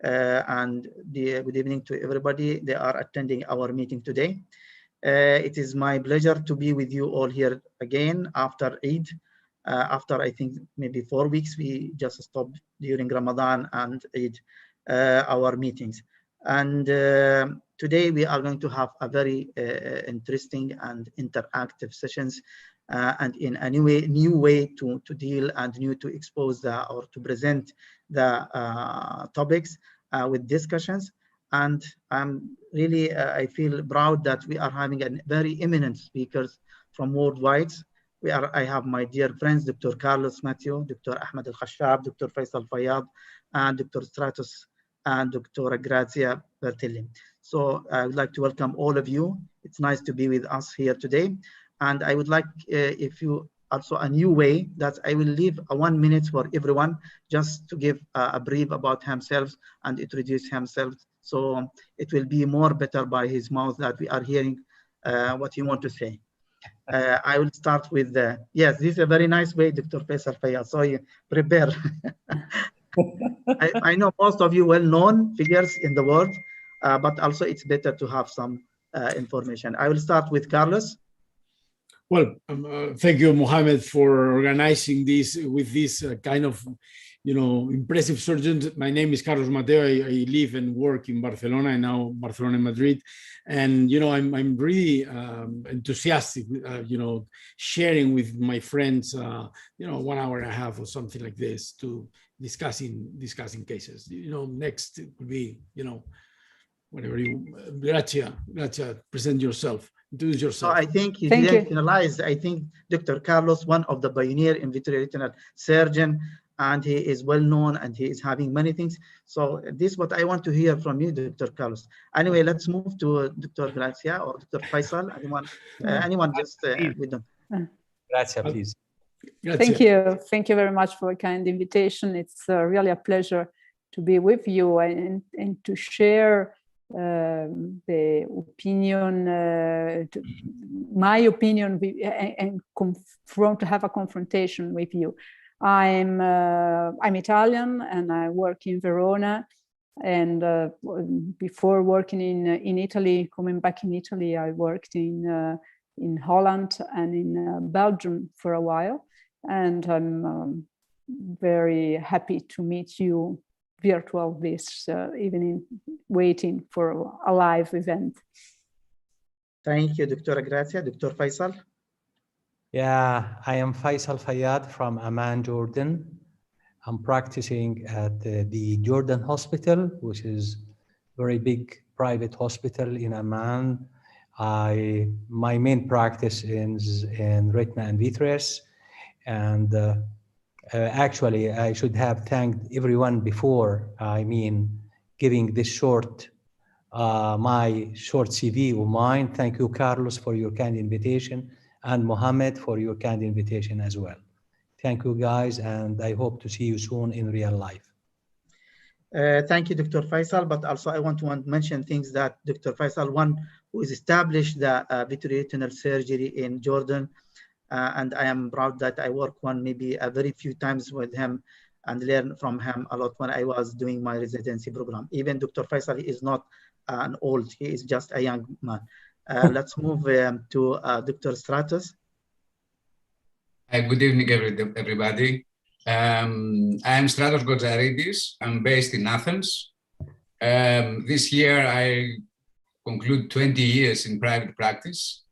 good evening to everybody. They are attending our meeting today. It is my pleasure to be with you all here again after Eid. After I think maybe 4 weeks, we just stopped during Ramadan and Eid our meetings. And today we are going to have a very interesting and interactive sessions, and in a new way to deal and to expose or to present the topics with discussions. And I'm really, I feel proud that we are having a very eminent speakers from worldwide. I have my dear friends, Dr. Carlos Matthew, Dr. Ahmed Al-Khashab, Dr. Faisal Fayyad, and Dr. Stratus, and Dr. Grazia Bertelli. So I would like to welcome all of you. It's nice to be with us here today. And I would like, if you also a new way that I will leave 1 minute for everyone just to give a brief about himself and introduce himself. So it will be more better by his mouth that we are hearing what you want to say. I will start with yes, this is a very nice way, Dr. Faisal Fayyad. So you prepare. I know most of you well-known figures in the world, but also it's better to have some information. I will start with Carlos. Well, thank you, Mohammed, for organizing this with this kind of, impressive surgeons. My name is Carlos Mateo. I live and work in Barcelona, and now Barcelona and Madrid. And, I'm really enthusiastic, sharing with my friends, 1 hour and a half or something like this to discussing cases. Next would be, whatever you, Grazia, present yourself. Introduce yourself. So I think you didn't finalize. I think Dr. Carlos, one of the pioneer in vitreoretinal surgeon, and he is well known and he is having many things. So this is what I want to hear from you, Dr. Carlos. Anyway, let's move to Dr. Grazia or Dr. Faisal. Anyone just with them. Grazia, please. Grazia. Thank you very much for a kind invitation. It's really a pleasure to be with you and to share the opinion, my opinion, and to have a confrontation with you. I'm Italian and I work in Verona. And before working in Italy, coming back in Italy, I worked in Holland and in Belgium for a while. And I'm very happy to meet you virtual this evening, waiting for a live event. Thank you, Dr. Grazia. Dr. Faisal? Yeah, I am Faisal Fayyad from Amman, Jordan. I'm practicing at the Jordan Hospital, which is a very big private hospital in Amman. My main practice is in retina and vitreous. And actually, I should have thanked everyone before, giving this my short CV of mine. Thank you, Carlos, for your kind invitation, and Mohammed for your kind invitation as well. Thank you, guys, and I hope to see you soon in real life. Thank you, Dr. Faisal, but also I want to mention things that Dr. Faisal, one who has established the vitreoretinal surgery in Jordan, and I am proud that I worked maybe a very few times with him and learned from him a lot when I was doing my residency program. Even Dr. Faisal is not an old, he is just a young man. Let's move to Dr. Stratus. Good evening, everybody. I'm Stratos Gotzaridis. I'm based in Athens. This year, I conclude 20 years in private practice.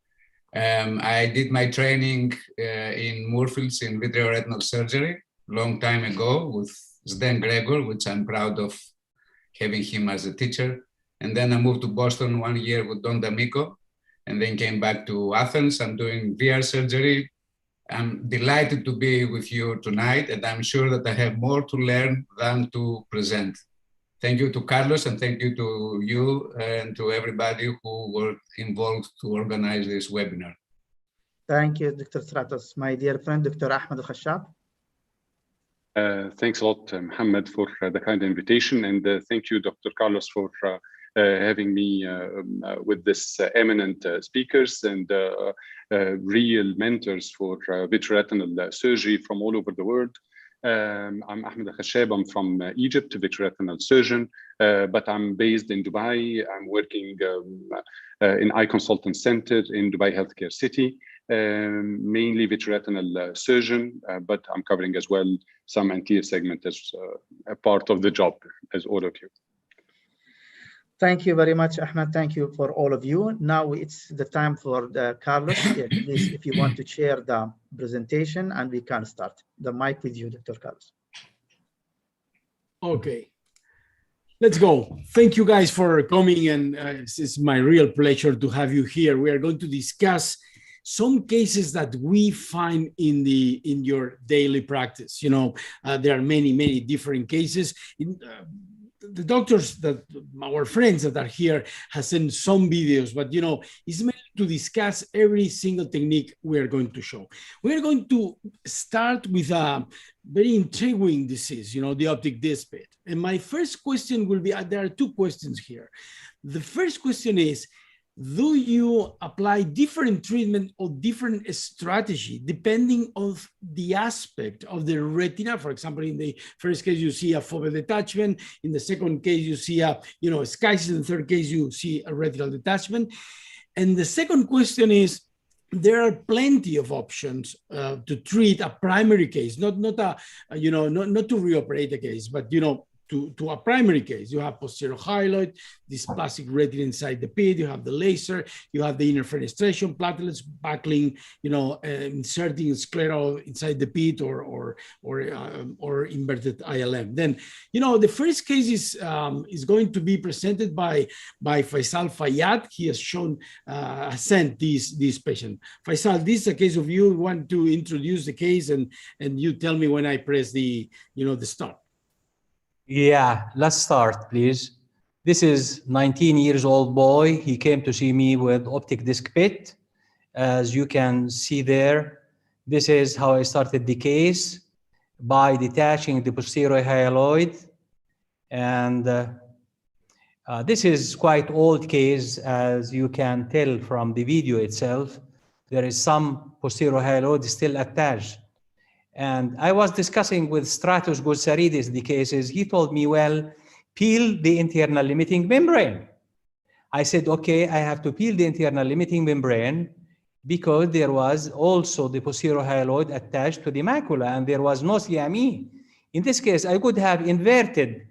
I did my training in Moorfields in vitreoretinal surgery long time ago with Sven Gregor, which I'm proud of having him as a teacher. And then I moved to Boston 1 year with Don D'Amico, and then came back to Athens. I'm doing VR surgery. I'm delighted to be with you tonight, and I'm sure that I have more to learn than to present. Thank you to Carlos, and thank you to you and to everybody who were involved to organize this webinar. Thank you, Dr. Stratos. My dear friend, Dr. Ahmed Al-Khashab. Thanks a lot, Mohammed, for the kind invitation, and thank you, Dr. Carlos, for having me with this eminent speakers and real mentors for vitreoretinal surgery from all over the world. I'm Ahmed Al-Khashab. I'm from Egypt, a vitreoretinal surgeon, but I'm based in Dubai. I'm working in Eye Consultant Center in Dubai Healthcare City, mainly vitreoretinal surgeon, but I'm covering as well some anterior segment as a part of the job, as all of you. Thank you very much, Ahmed. Thank you for all of you. Now it's the time for Carlos. Please, if you want to share the presentation, and we can start. The mic with you, Dr. Carlos. Okay, let's go. Thank you guys for coming, and it's my real pleasure to have you here. We are going to discuss some cases that we find in your daily practice. You know, there are many different cases. The doctors that our friends that are here has sent some videos, but you know, it's meant to discuss every single technique we are going to show. We are going to start with a very intriguing disease, you know, the optic disc pit. And my first question will be, there are two questions here. The first question is, do you apply different treatment or different strategy depending on the aspect of the retina? For example, in the first case, you see a foveal detachment. In the second case, you see a, you know, schisis. In the third case, you see a retinal detachment. And the second question is, there are plenty of options to treat a primary case, not to reoperate a case, but, you know, to a primary case. You have posterior hyaloid, dysplastic retina inside the pit, you have the laser, you have the inner fenestration, platelets, buckling, you know, inserting scleral inside the pit or inverted ILM. Then, you know, the first case is going to be presented by Faisal Fayyad. He has shown, sent this patient. Faisal, this is a case of you want to introduce the case, and you tell me when I press the, you know, the start. Yeah, let's start, please. This is 19 years old boy. He came to see me with optic disc pit. As you can see there, this is how I started the case, by detaching the posterior hyaloid. And this is quite old case, as you can tell from the video itself. There is some posterior hyaloid still attached. And I was discussing with Stratus the cases. He told me, well, peel the internal limiting membrane. I said, okay, I have to peel the internal limiting membrane because there was also the posterior hyaloid attached to the macula and there was no CME. In this case, I could have inverted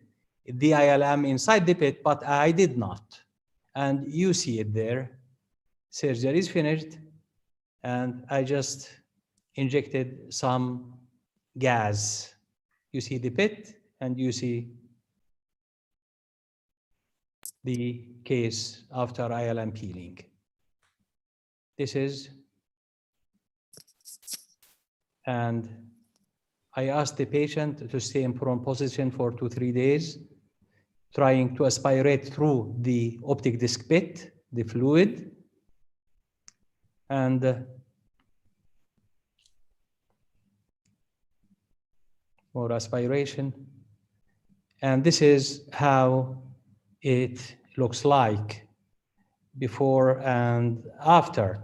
the ILM inside the pit, but I did not. And you see it there. Surgery is finished. And I just injected some gas. You see the pit and you see the case after ILM peeling. This is, and I asked the patient to stay in prone position for 2-3 days, trying to aspirate through the optic disc pit, the fluid, and more aspiration. And this is how it looks like before and after.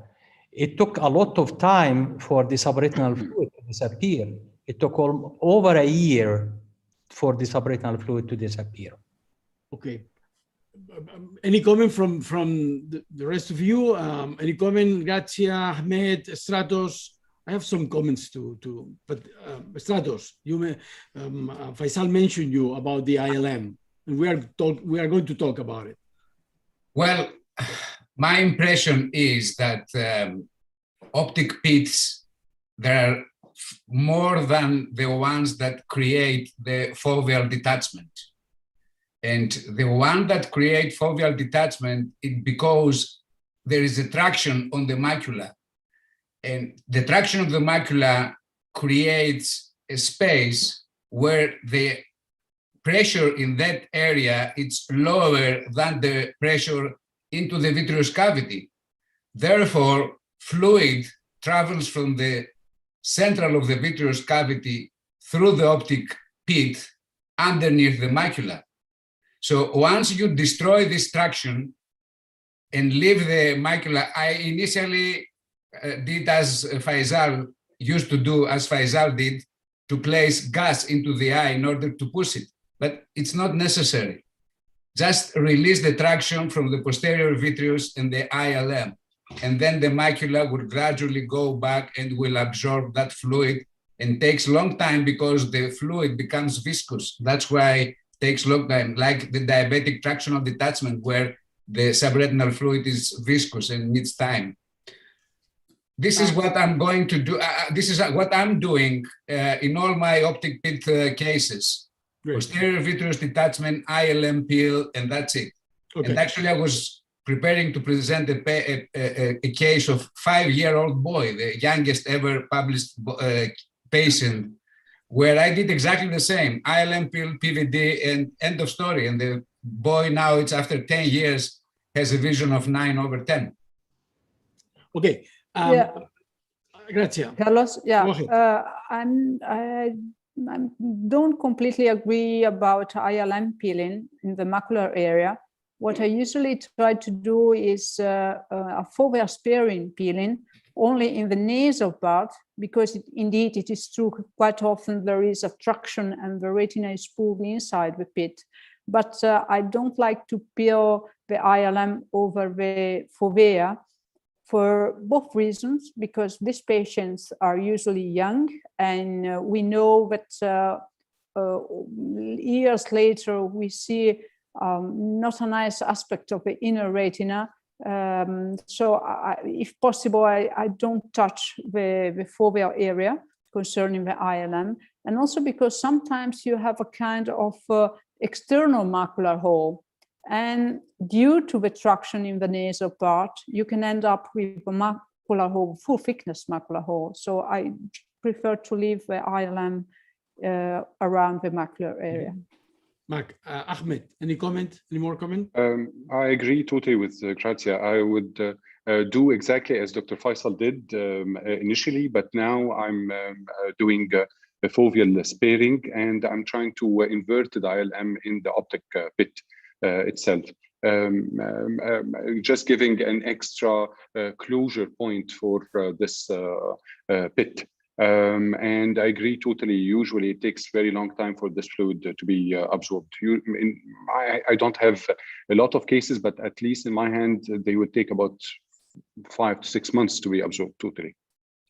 It took a lot of time for the subretinal fluid to disappear. It took over a year for the subretinal fluid to disappear. Okay. Any comment from the rest of you? Any comment, Grazia, Ahmed, Stratos? I have some comments but Stratos, you may, Faisal mentioned you about the ILM, and we are going to talk about it. Well, my impression is that optic pits, there are more than the ones that create the foveal detachment. And the one that create foveal detachment is because there is a traction on the macula. And the traction of the macula creates a space where the pressure in that area is lower than the pressure into the vitreous cavity. Therefore, fluid travels from the central of the vitreous cavity through the optic pit underneath the macula. So once you destroy this traction and leave the macula, I initially did as Faisal used to do, as Faisal did. to place gas into the eye in order to push it, but it's not necessary. Just release the traction from the posterior vitreous and the ILM, and then the macula will gradually go back and will absorb that fluid, and takes long time because the fluid becomes viscous. That's why it takes long time, like the diabetic tractional detachment where the subretinal fluid is viscous and needs time. This is what I'm going to do. This is what I'm doing in all my optic pit cases. Great. Posterior vitreous detachment, ILM peel, and that's it. Okay. And actually, I was preparing to present a case of 5-year-old boy, the youngest ever published patient, where I did exactly the same. ILM peel, PVD, and end of story. And the boy now, it's after 10 years, has a vision of 9/10. Okay. Yeah. Grazia. Carlos, yeah, Go ahead. I don't completely agree about ILM peeling in the macular area. What I usually try to do is a fovea sparing peeling only in the nasal part, because indeed it is true, quite often there is obstruction and the retina is pulled inside the pit. But I don't like to peel the ILM over the fovea for both reasons, because these patients are usually young, and we know that years later we see not a nice aspect of the inner retina. So if possible, I don't touch the foveal area concerning the ILM, and also because sometimes you have a kind of external macular hole, and due to the traction in the nasal part, you can end up with a macular hole, full thickness macular hole. So I prefer to leave the ILM around the macular area. Ahmed, any comment? Any more comment? I agree totally with Grazia. I would do exactly as Dr. Faisal did initially, but now I'm doing a foveal sparing, and I'm trying to invert the ILM in the optic pit itself. Just giving an extra closure point for this pit. And I agree totally. Usually it takes very long time for this fluid to be absorbed. I don't have a lot of cases, but at least in my hand, they would take about 5 to 6 months to be absorbed totally.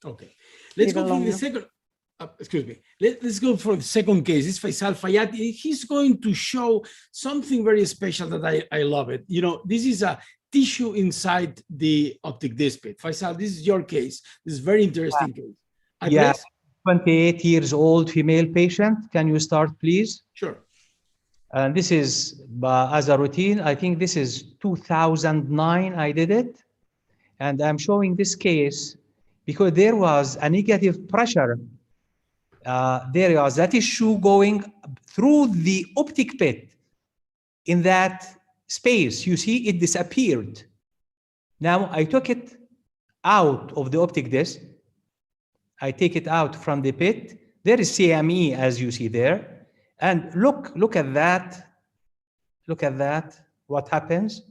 Okay, let's go for the second. Excuse me. Let's go for the second case. It's Faisal Fayyad. He's going to show something very special that I love it. You know, this is a tissue inside the optic disc pit. Faisal, this is your case. This is a very interesting case. Yeah, 28 years old female patient. Can you start, please? Sure. And this is as a routine. I think this is 2009 I did it. And I'm showing this case because there was a negative pressure. There was that tissue going through the optic pit. In that space, you see it disappeared. Now I took it out of the optic disc. I take it out from the pit. There is CME, as you see there. And look at that. Look at that. What happens?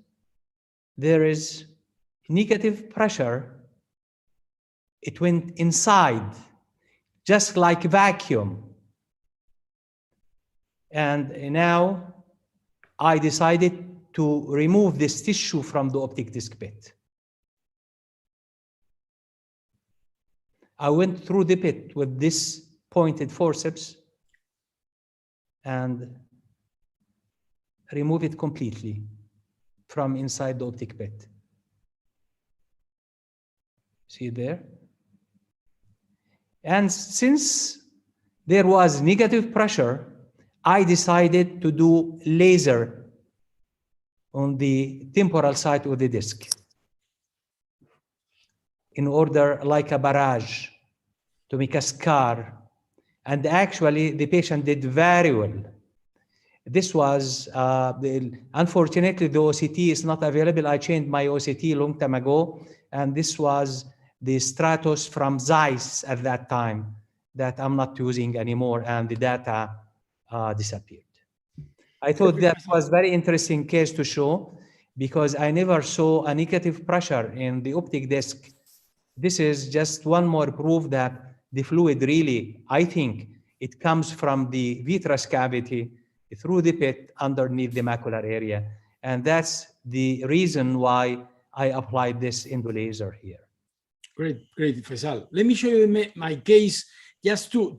There is negative pressure. It went inside, just like vacuum. And now I decided to remove this tissue from the optic disc pit. I went through the pit with this pointed forceps and remove it completely from inside the optic pit. See there? And since there was negative pressure, I decided to do laser on the temporal side of the disc in order, like a barrage, to make a scar. And actually, the patient did very well. This was, unfortunately, the OCT is not available. I changed my OCT a long time ago, and this was the Stratus from Zeiss at that time that I'm not using anymore, and the data disappeared. I thought that was very interesting case to show because I never saw a negative pressure in the optic disc. This is just one more proof that the fluid really, I think, It comes from the vitreous cavity through the pit underneath the macular area. And that's the reason why I applied this endo laser here. Great, great, Faisal. Let me show you my case just to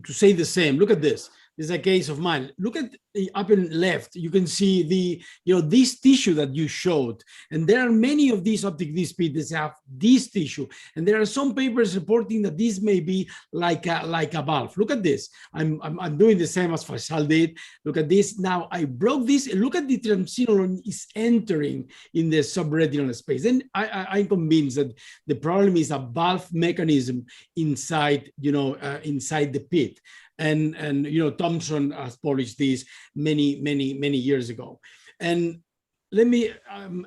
say the same. Look at this. This is a case of mine. Look at the upper left. You can see this tissue that you showed. And there are many of these optic disc pits that have this tissue. And there are some papers reporting that this may be like a valve. Look at this. I'm doing the same as Faisal did. Look at this. Now I broke this. And look at the triamcinolone is entering in the subretinal space. And I'm convinced that the problem is a valve mechanism inside, inside the pit. And Thompson has published this many years ago. And let me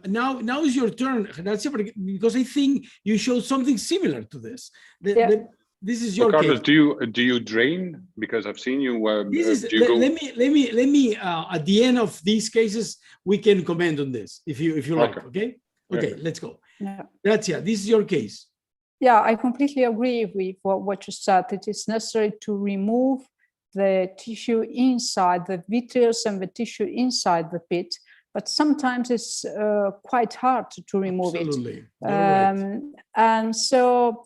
now is your turn, because I think you showed something similar to this. This is your Carlos, case. do you drain? Because I've seen you. Let me at the end of these cases we can comment on this if you like. Okay. Let's go. Yeah. Grazia, this is your case. Yeah, I completely agree with what you said. It is necessary to remove the tissue inside the vitreous and the tissue inside the pit, but sometimes it's quite hard to remove Absolutely. it. Right. And so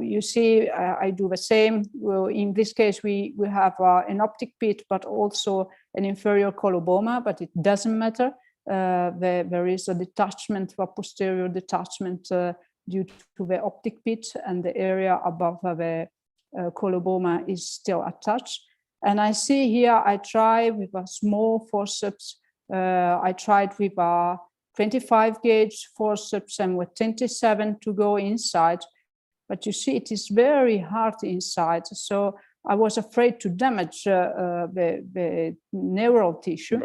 you see, I do the same. Well, in this case, we have an optic pit, but also an inferior coloboma, but it doesn't matter. There is a detachment, a posterior detachment due to the optic pit, and the area above the coloboma is still attached. And I see here, I try with a small forceps. I tried with a 25 gauge forceps and with 27 to go inside. But you see, it is very hard inside. So I was afraid to damage the neural tissue.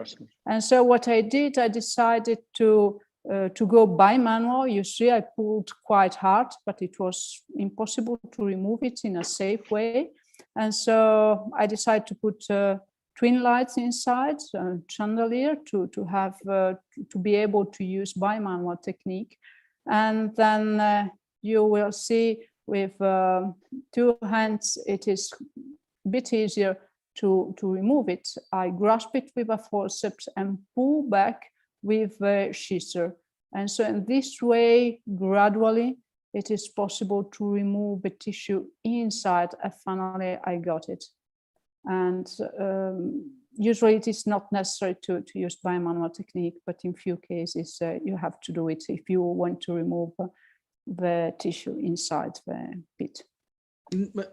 And so what I did, I decided to go bimanual. You see, I pulled quite hard, but it was impossible to remove it in a safe way. And so I decided to put twin lights inside, chandelier, to be able to use bimanual technique. And then you will see with two hands, it is a bit easier to remove it. I grasp it with a forceps and pull back with the scissor. And so in this way, gradually, it is possible to remove the tissue inside, and finally I got it. And usually it is not necessary to use bimanual technique, but in few cases you have to do it if you want to remove the tissue inside the pit.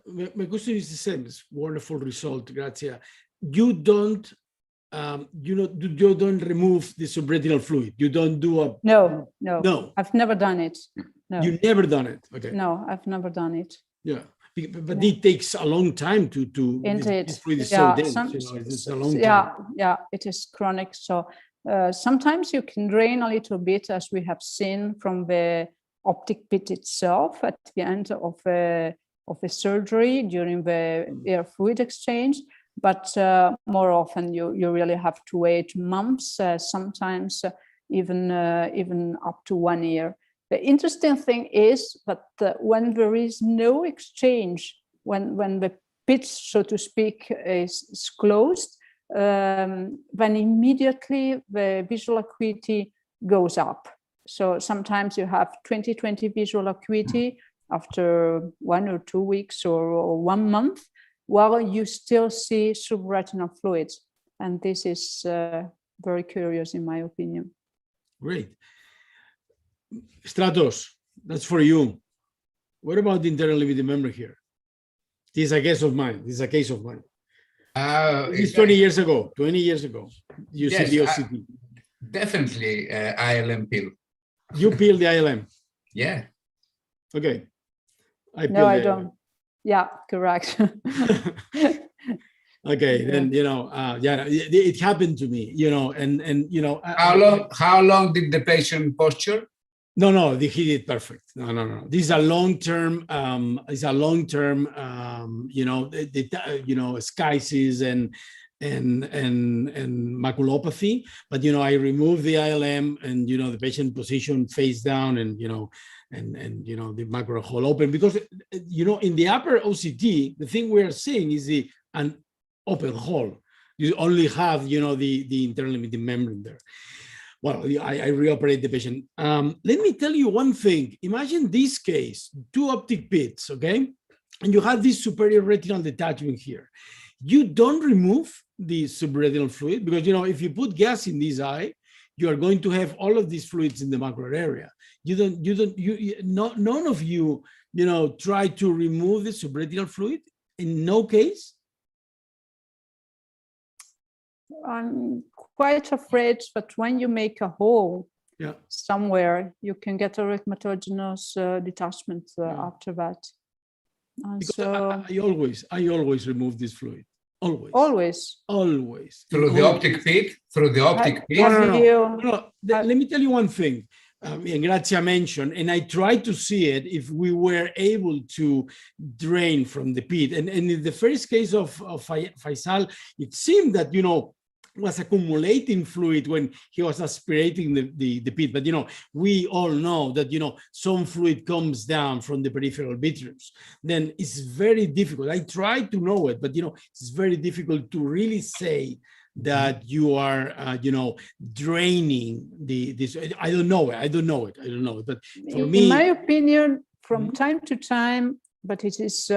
My question is the same. It's wonderful result, Grazia. You don't you don't remove the subretinal fluid. You don't do a no. I've never done it. No. You've never done it. Okay. No, I've never done it. Yeah, but it takes a long time to Indeed. Fluid is so dense. It's a long time. Yeah, it is chronic. So sometimes you can drain a little bit, as we have seen from the optic pit itself at the end of the surgery during the air fluid exchange. But more often you really have to wait months, sometimes even up to 1 year. The interesting thing is that when there is no exchange, when the pit, so to speak, is closed, then immediately the visual acuity goes up. So sometimes you have 20/20 visual acuity after 1 or 2 weeks or 1 month, while you still see subretinal fluids. And this is very curious, in my opinion. Great. Stratos, that's for you. What about the internal limiting membrane here? This is a case of mine. This is a case of mine. It's 20 years ago. 20 years ago. You see the OCT. Definitely ILM pill. You peel the ILM? Yeah. Okay. No, I don't. Yeah, correct. Okay, then yeah, it happened to me, and How long did the patient posture? No, he did perfect. No. This is a long-term, schisis, and maculopathy, but I remove the ILM and the patient position face down and and the macular hole open, because in the upper OCT the thing we are seeing is an open hole. You only have the internal limiting membrane there. Well, I reoperate the patient. Let me tell you one thing. Imagine this case, 2 optic pits, okay? And you have this superior retinal detachment here. You don't remove the subretinal fluid because, if you put gas in this eye, you are going to have all of these fluids in the macular area. None of you, try to remove the subretinal fluid? In no case? I'm quite afraid that when you make a hole somewhere, you can get a rheumatogenic detachment after that. And because so I always remove this fluid. Always. Through the optic pit? Through the optic pit? No. Let me tell you one thing. Grazia mentioned, and I tried to see it if we were able to drain from the pit. And in the first case of Faisal, it seemed that, was accumulating fluid when he was aspirating the pit. But, we all know that, some fluid comes down from the peripheral vitreous. Then it's very difficult. I tried to know it, but, it's very difficult to really say that you are, draining this. I don't know it. But for me, in my opinion, from time to time, but it is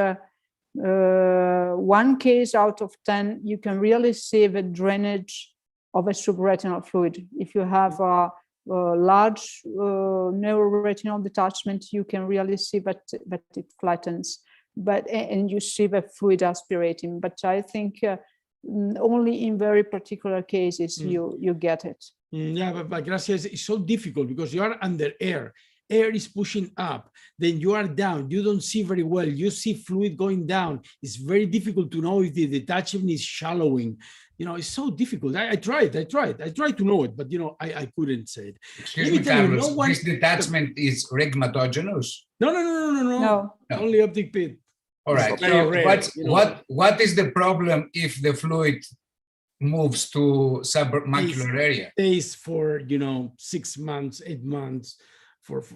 one case out of 10, you can really see the drainage of a subretinal fluid. If you have a large neuroretinal detachment, you can really see that it flattens, and you see the fluid aspirating. But I think only in very particular cases you get it. Yeah, but Gracia, it's so difficult because you are under air. Air is pushing up, then you are down. You don't see very well. You see fluid going down. It's very difficult to know if the detachment is shallowing. It's so difficult. I tried to know it, but I couldn't say it. Excuse me, Carlos, this detachment is rheumatogenious? No. Only optic pit. All right. So what is the problem if the fluid moves to submacular area? Stays for 6 months, 8 months.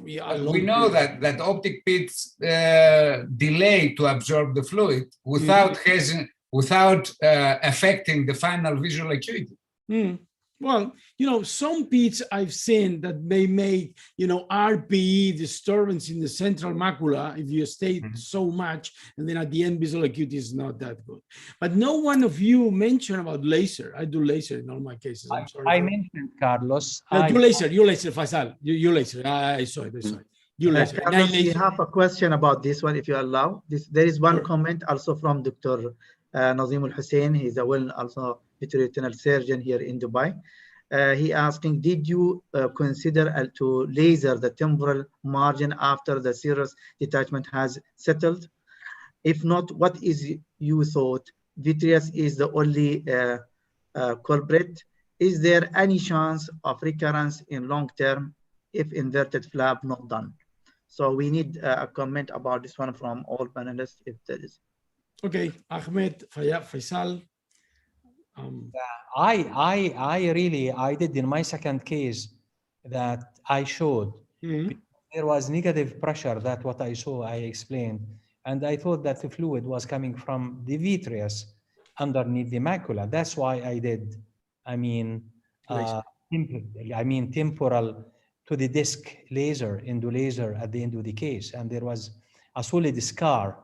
We know that optic pits delay to absorb the fluid without affecting the final visual acuity. Well, some pits I've seen that may make, RPE disturbance in the central macula if you stay so much, and then at the end visual acuity is not that good. But no one of you mentioned about laser. I do laser in all my cases. I'm sorry. I mentioned, Carlos. You laser, Faisal. You laser. I saw it. You laser. Carlos, we have a question about this one, if you allow. There is one comment also from Dr. Nazim Al-Hussein. He's a also vitreoretinal surgeon here in Dubai. He asking, did you consider to laser the temporal margin after the serous detachment has settled? If not, what is you thought? Vitreous is the only culprit. Is there any chance of recurrence in long term if inverted flap not done? So we need a comment about this one from all panelists, if there is. Okay, Ahmed, Faisal. I did in my second case that I showed. There was negative pressure. That what I saw, I explained. And I thought that the fluid was coming from the vitreous underneath the macula. That's why I did, temporal to the disc laser, endolaser at the end of the case. And there was a solid scar.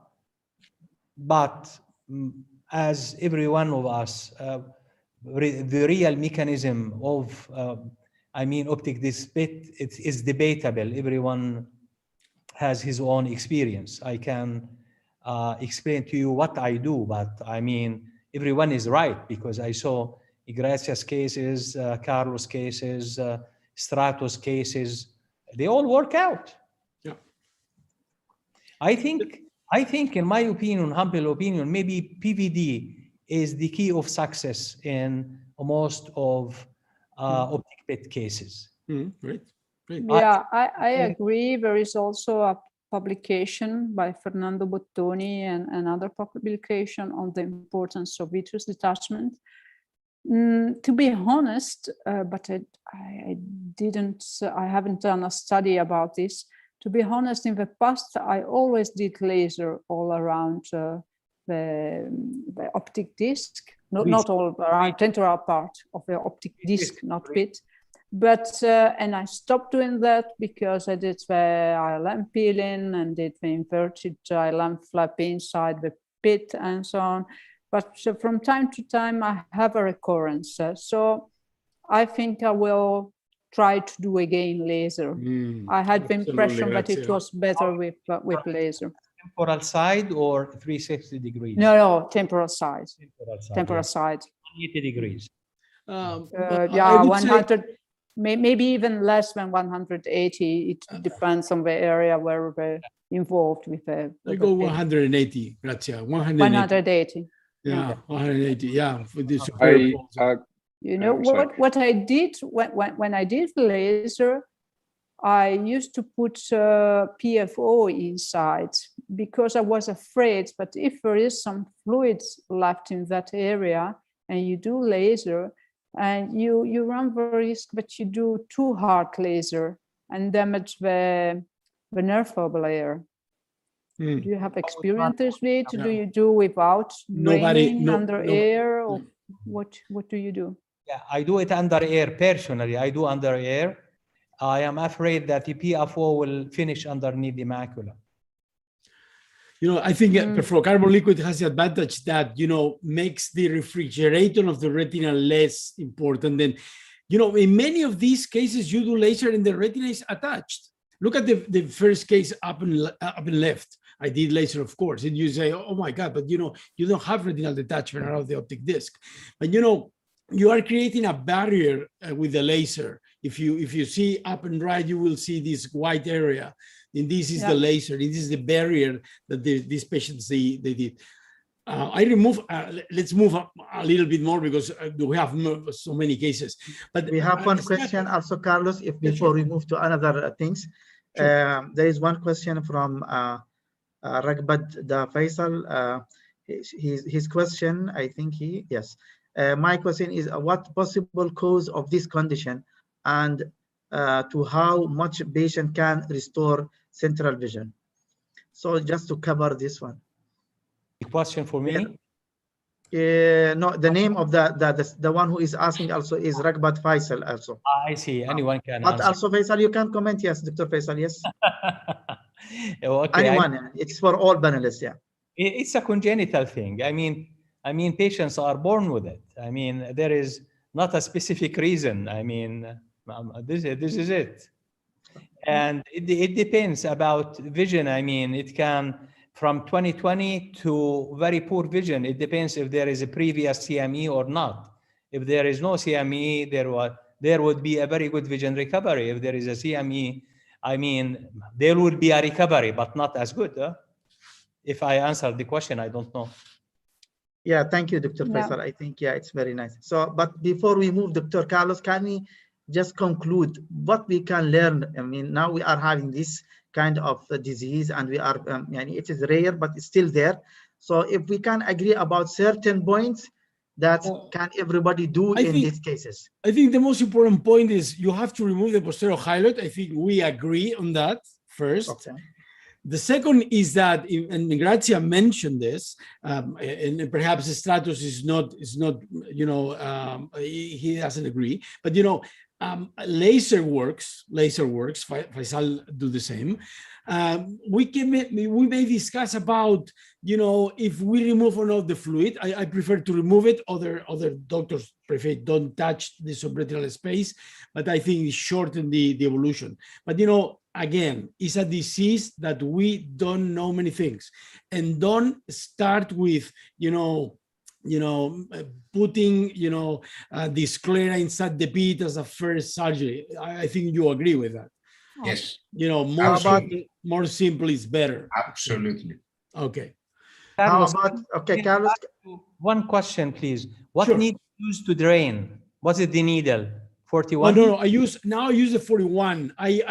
But as every one of us, the real mechanism of, optic disc pit, it is debatable. Everyone has his own experience. I can explain to you what I do, but everyone is right because I saw Gracia's cases, Carlos' cases, Stratus' cases. They all work out. Yeah. I think, in my opinion, humble opinion, maybe PVD is the key of success in most of optic pit cases. Great. Yeah, I agree. There is also a publication by Fernando Bottoni and another publication on the importance of vitreous detachment. To be honest, but I haven't done a study about this. To be honest, in the past, I always did laser all around the optic disc, not all around temporal part of the optic disc, not pit. But and I stopped doing that because I did the ILM peeling and did the inverted ILM flap inside the pit and so on. But from time to time, I have a recurrence. So I think I will try to do again laser. I had the impression that it was better with laser. Temporal side or 360 degrees? No, temporal side. Temporal side. 180 degrees. Yeah, 100, maybe even less than 180. It depends on the area where we're involved with the. I go 180, Grazia. 180. Yeah, Okay. 180. Yeah, for this. You know what I did when I did laser, I used to put PFO inside because I was afraid. But if there is some fluids left in that area and you do laser, and you run the risk that you do too hard laser and damage the nerve fiber layer. Do you have experiences with it? Do you do without draining under air, or what do you do? Yeah, I do it under air personally. I do under air. I am afraid that the PFO will finish underneath the macula. You know, I think perfluorocarbon liquid has the advantage that, you know, makes the refrigeration of the retina less important. Than, you know, in many of these cases, you do laser and the retina is attached. Look at the first case up and left. I did laser, of course, and you say, oh my God, but you know, you don't have retinal detachment around the optic disc. But you know, you are creating a barrier with the laser. If you see up and right, you will see this white area. And this is the laser. This is the barrier that these patients they did. I remove. Let's move up a little bit more because we have so many cases. But we have one question also, Carlos. If before we move to another things, there is one question from Ragbad Da Faisal. His question, I think my question is, what possible cause of this condition, and to how much patient can restore central vision? So just to cover this one. The question for me? No, the name of the one who is asking also is Ragbad Faisal also. I see. Anyone can but answer. Also Faisal, you can comment. Yes, Dr. Faisal, yes. Okay, anyone, it's for all panelists, yeah. It's a congenital thing. I mean, patients are born with it. I mean, there is not a specific reason. I mean, this is it. And it depends about vision. I mean, it can from 20/20 to very poor vision. It depends if there is a previous CME or not. If there is no CME, there would be a very good vision recovery. If there is a CME, I mean, there will be a recovery, but not as good. If I answered the question, I don't know. Yeah, thank you, Dr. Faisal. I think, it's very nice. So, but before we move, Dr. Carlos, can we just conclude what we can learn? I mean, now we are having this kind of disease, and we are, it is rare, but it's still there. So if we can agree about certain points, that can everybody do in these cases? I think the most important point is you have to remove the posterior hyaloid. I think we agree on that first. Okay. The second is that, and Grazia mentioned this, and perhaps Stratus is not, you know, he doesn't agree, but you know, laser works. Faisal do the same. We may discuss about, you know, if we remove or not the fluid. I prefer to remove it. Other doctors prefer don't touch the subretinal space, but I think it shorten the evolution. But you know, again, it's a disease that we don't know many things, and don't start with, putting, the sclera inside the pit as a first surgery. I think you agree with that. Yes. You know, more simple is better. Absolutely. Okay. Carlos, how about, okay, Carlos? One question, please. What needle used to drain? Was it the needle? 41? No. I use the 41. I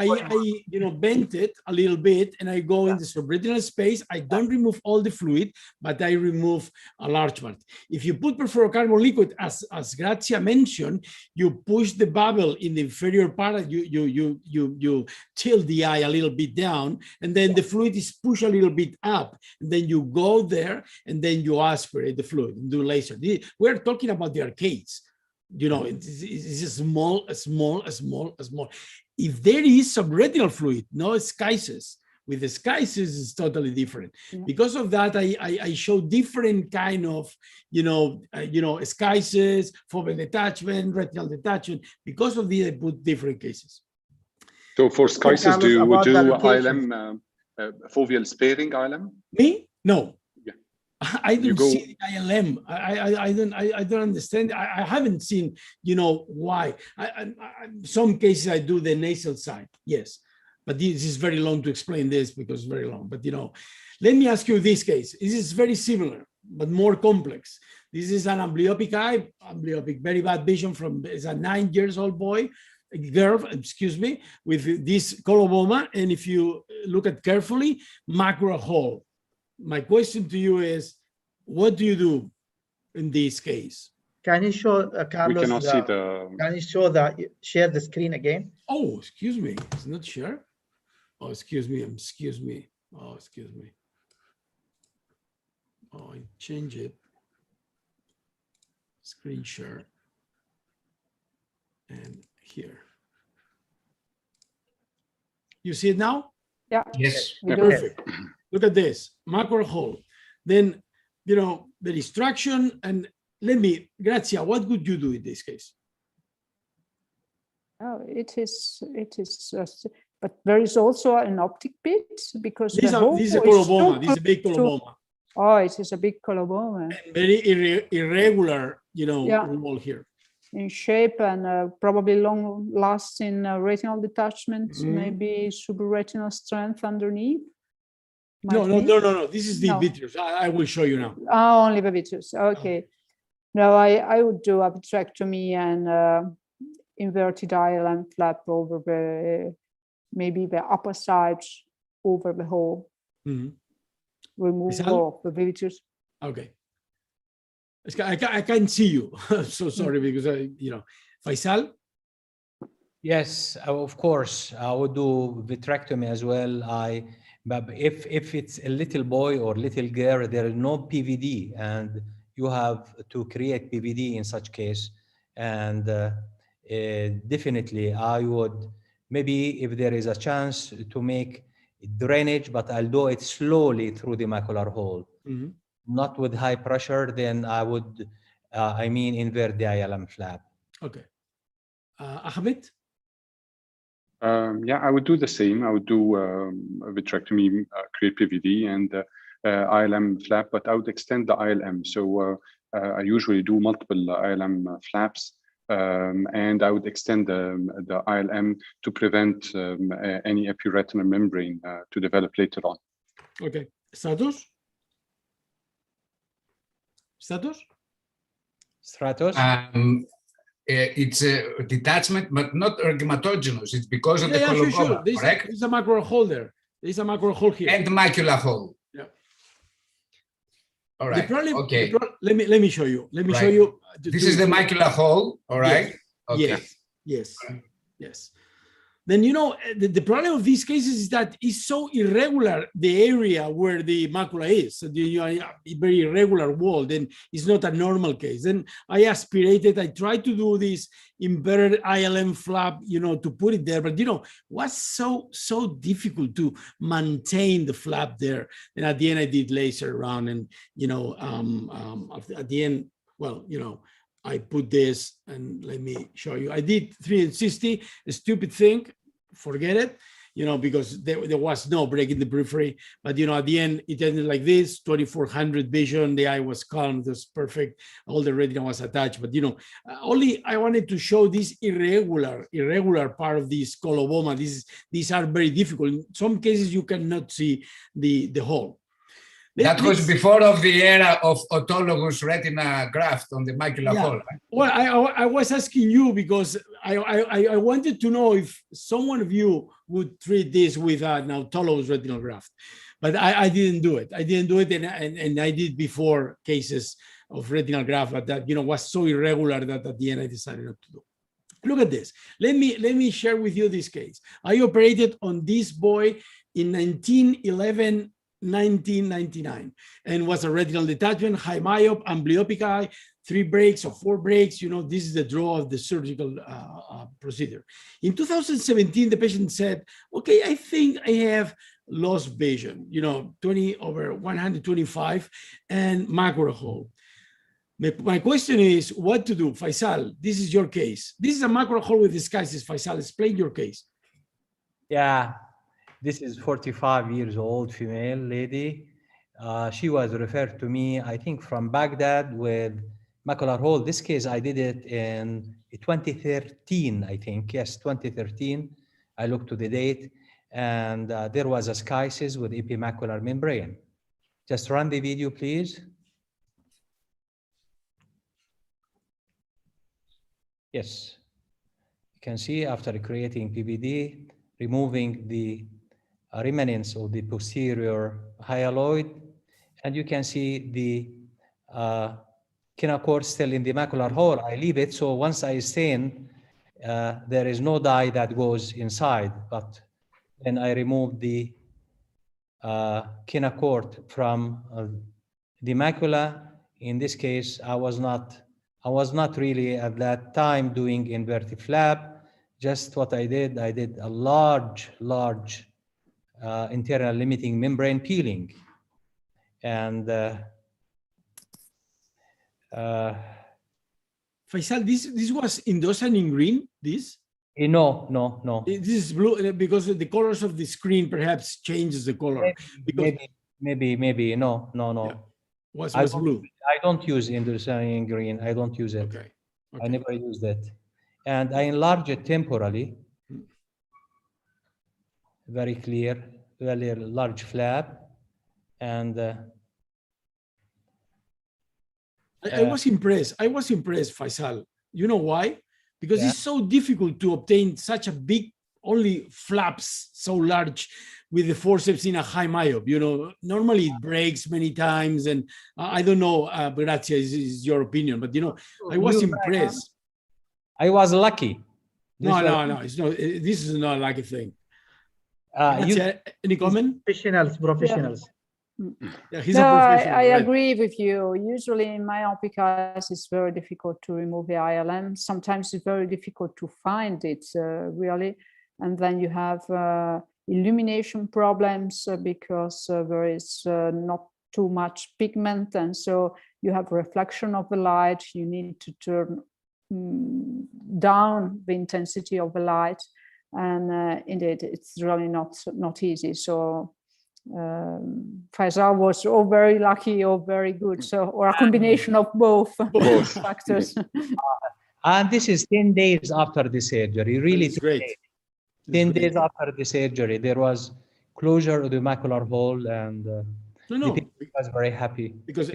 bent it a little bit, and I go in the subretinal space. I don't remove all the fluid, but I remove a large part. If you put perfluorocarbon liquid, as Grazia mentioned, you push the bubble in the inferior part. You tilt the eye a little bit down, and then the fluid is pushed a little bit up. And then you go there, and then you aspirate the fluid and do laser. We're talking about the arcades. It's a small. If there is subretinal fluid, no schisis. With the schisis, it's totally different. Yeah. Because of that, I show different kind of, schisis, foveal detachment, retinal detachment. Because of this, I put different cases. So for schisis, do you do ILM, foveal sparing ILM? Me? No. I don't see the ILM. I don't understand. I haven't seen, why. Some cases I do the nasal side, yes. But this is very long to explain this because it's very long. But, let me ask you this case. This is very similar, but more complex. This is an amblyopic eye, very bad vision it's a 9-year-old girl, with this coloboma. And if you look at carefully, Macular Hole. My question to you is, what do you do in this case? Can you show Carlos? We cannot see the. Can you share the screen again? Oh, excuse me. It's not share. Oh, excuse me. Oh, excuse me. Oh, I change it. Screen share. And here. You see it now? Yeah. Yes. Perfect. Look at this, Macular Hole. Then, the distraction, and Grazia, what would you do in this case? Oh, it is, but there is also an optic bit because this is a coloboma. This is a big coloboma. Oh, it is a big coloboma. And very irregular, wall here. In shape and probably long-lasting retinal detachment, maybe subretinal strength underneath. No. This is the vitreous. I will show you now. Oh, only the vitreous. Okay. No, I would do a vitrectomy and inverted ILM flap over maybe the upper sides over the hole. Remove all the vitreous. Okay. I can't see you. So sorry because Faisal. Yes, of course. I would do vitrectomy as well. But if it's a little boy or little girl, there is no PVD, and you have to create PVD in such case. And definitely, I would maybe if there is a chance to make drainage, but I'll do it slowly through the macular hole, not with high pressure. Then I would, invert the ILM flap. Okay, Ahmed. I would do the same. I would do a vitrectomy, create PVD and ILM flap, but I would extend the ILM. So I usually do multiple ILM flaps, and I would extend the ILM to prevent any epiretinal membrane to develop later on. Okay, Stratus? It's a detachment, but not ergomatogenous. It's because of the coloboma, sure. correct? There's a macular hole there. There's a macular hole here. And macular hole. Yeah. All right. Okay. Let me show you. Show you. This is the macular hole. All right. Yes. Okay. Yes. Then the problem of these cases is that it's so irregular, the area where the macula is. So a very irregular wall, then it's not a normal case. Then I aspirated, I tried to do this inverted ILM flap, to put it there, but was so difficult to maintain the flap there. And at the end I did laser around, and at the end, I put this, and let me show you. I did 360, a stupid thing, forget it, because there was no break in the periphery. But, at the end, it ended like this, 2400 vision, the eye was calm, it was perfect, all the retina was attached. But, only I wanted to show this irregular part of this coloboma. These are very difficult. In some cases, you cannot see the hole. That was before of the era of autologous retina graft on the macular hole. Right? Well, I was asking you because I wanted to know if someone of you would treat this with an autologous retinal graft, but I didn't do it. I didn't do it, and I did before cases of retinal graft, but that was so irregular that at the end I decided not to do. Look at this. Let me share with you this case. I operated on this boy in 1999, and was a retinal detachment, high myop, amblyopic eye, 3 breaks or 4 breaks. This is the draw of the surgical procedure. In 2017, the patient said, okay, I think I have lost vision, 20/125 and macular hole. My question is what to do. Faisal, this is your case. This is a macular hole with disguises. Faisal, explain your case. Yeah. This is 45 years old female lady. She was referred to me, I think, from Baghdad with macular hole. This case, I did it in 2013, I think. Yes, 2013. I looked to the date, and there was a schisis with epimacular membrane. Just run the video, please. Yes. You can see after creating PVD, removing the remnants of the posterior hyaloid, and you can see the kinnocord still in the macular hole. I leave it, so once I stain, there is no dye that goes inside, but then I remove the kinnocord from the macula. In this case, I was not really at that time doing inverted flap. Just what I did a large internal limiting membrane peeling. And Faisal, this was endorsed in green, this? No. This is blue because the colors of the screen perhaps changes the color. Maybe. No. Yeah. Was blue. I don't use indocyanine green. I don't use it. Okay. I never used it. And I enlarge it temporally. Very clear, very large flap. And I was impressed, Faisal. You know why? Because it's so difficult to obtain such a big, only flaps so large with the forceps in a high myop. Normally it breaks many times, and I don't know, Grazia, is your opinion, but I was impressed. I was lucky. No, it's not. This is not a lucky thing. Any comment? Professionals. Yeah, he's No, a professional. I agree with you. Usually in myopic eyes, it's very difficult to remove the ILM. Sometimes it's very difficult to find it, really. And then you have illumination problems because there is not too much pigment. And so you have reflection of the light. You need to turn down the intensity of the light. And indeed, it's really not easy. So Faisal was very lucky or very good, or a combination of both factors. And this is 10 days after the surgery, really. 10 days after the surgery, there was closure of the macular hole, and I was very happy. Because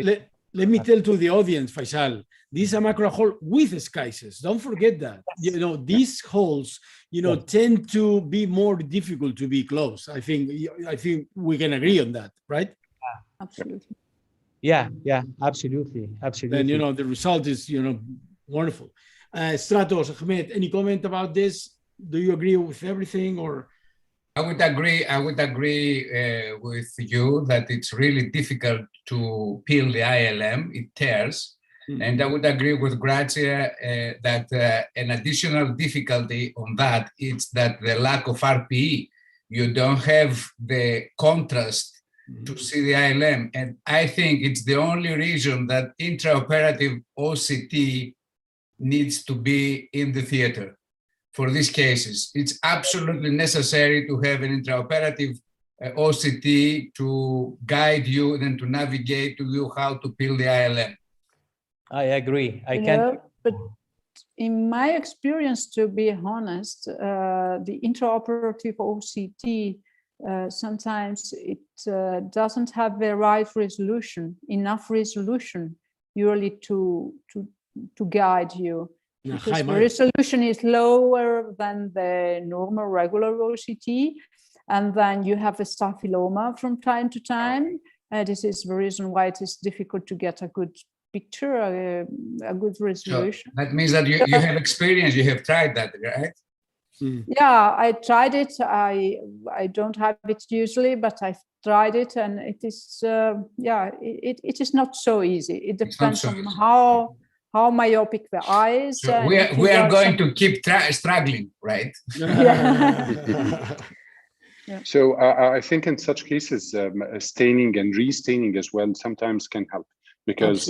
let me tell to the audience, Faisal, this is a macular hole with schisis. Don't forget that. These holes, tend to be more difficult to be closed. I think we can agree on that, right? Absolutely. Yeah, absolutely. And the result is wonderful. Stratos, Ahmed, any comment about this? Do you agree with everything, or? I would agree with you that it's really difficult to peel the ILM, it tears. And I would agree with Grazia that an additional difficulty on that is that the lack of RPE. You don't have the contrast to see the ILM. And I think it's the only reason that intraoperative OCT needs to be in the theater. For these cases, it's absolutely necessary to have an intraoperative OCT to guide you and to navigate to you how to peel the ILM. I agree. But in my experience, to be honest, the intraoperative OCT sometimes it doesn't have the right resolution, enough resolution, usually to guide you. Because the resolution is lower than the normal regular OCT, and then you have a staphyloma from time to time. This is the reason why it is difficult to get a good picture, a good resolution. So that means that you have experience, you have tried that, right? Yeah, I tried it. I don't have it usually, but I've tried it, and it is it is not so easy. It depends on how myopic the eyes. So we are going to keep struggling, right? Yeah. Yeah. So I think in such cases, staining and restaining as well sometimes can help, because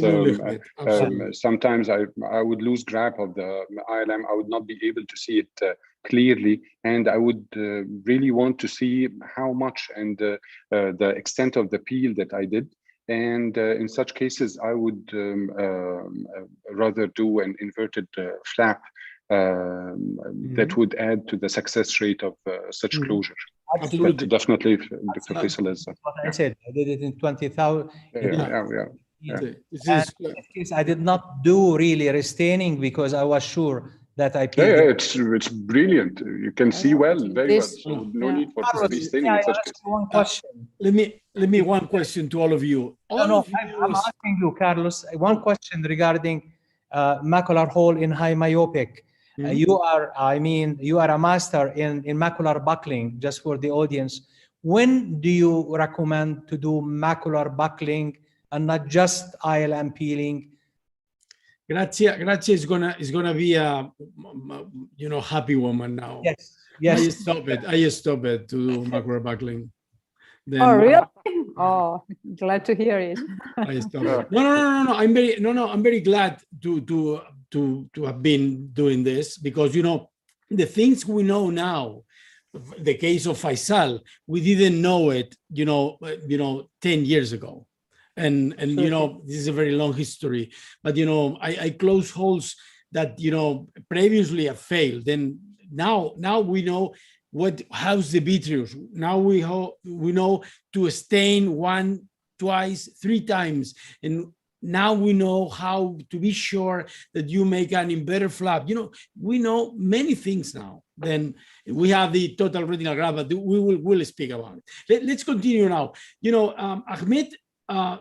sometimes I would lose grasp of the ILM. I would not be able to see it clearly, and I would really want to see how much and the extent of the peel that I did. And in such cases, I would rather do an inverted flap that would add to the success rate of such closure. Absolutely. But definitely, Dr. Faisal is. What I said, I did it in 20,000. Yeah. In this case, I did not do really restaining because I was sure that I peeled. It's brilliant. You can see well, very well. So no need for restaining in such case. One question. Let me one question to all of you. I'm asking you, Carlos, one question regarding macular hole in high myopic. You are a master in macular buckling, just for the audience. When do you recommend to do macular buckling and not just ILM peeling? Grazia is gonna be a happy woman now. Yes. I stop it to do macular buckling. Then, oh really? Oh, glad to hear it. I stop it. No. I'm very glad to have been doing this, because the things we know now, the case of Faisal, we didn't know it 10 years ago. And this is a very long history, but I close holes that previously have failed. Then now we know how's the vitreous. Now we know to stain 1, 2, 3 times, and now we know how to be sure that you make an inverted flap. We know many things now. Then we have the total retinal graft, but we'll speak about it. Let's continue now. Ahmed,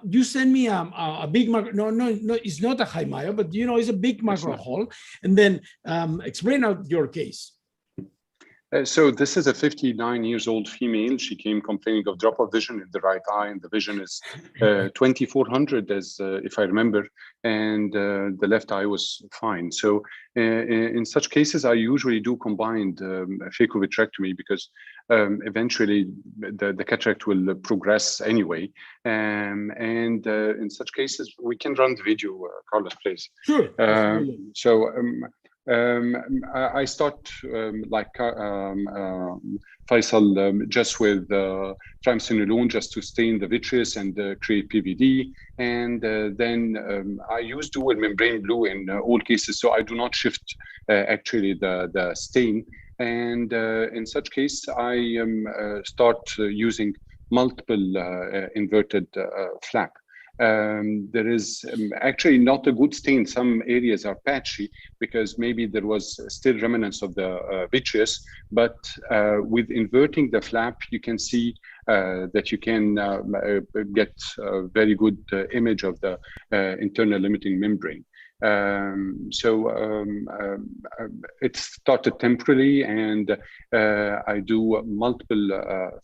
you send me a big no, it's not a high myo, but it's a big macular hole, and then explain out your case. So this is a 59-year-old female. She came complaining of drop of vision in the right eye, and the vision is 2400, as if I remember, and the left eye was fine. So in such cases, I usually do combined phaco-vitrectomy, because eventually the cataract will progress anyway. And in such cases, we can run the video, Carlos, please. Sure. I start like Faisal, just with triamcinolone, just to stain the vitreous and create PVD. And then I use dual membrane blue in all cases, so I do not shift actually the stain. And in such case, I start using multiple inverted flap. There is actually not a good stain. Some areas are patchy because maybe there was still remnants of the vitreous, but with inverting the flap, you can see that you can get a very good image of the internal limiting membrane. It started temporarily, and I do multiple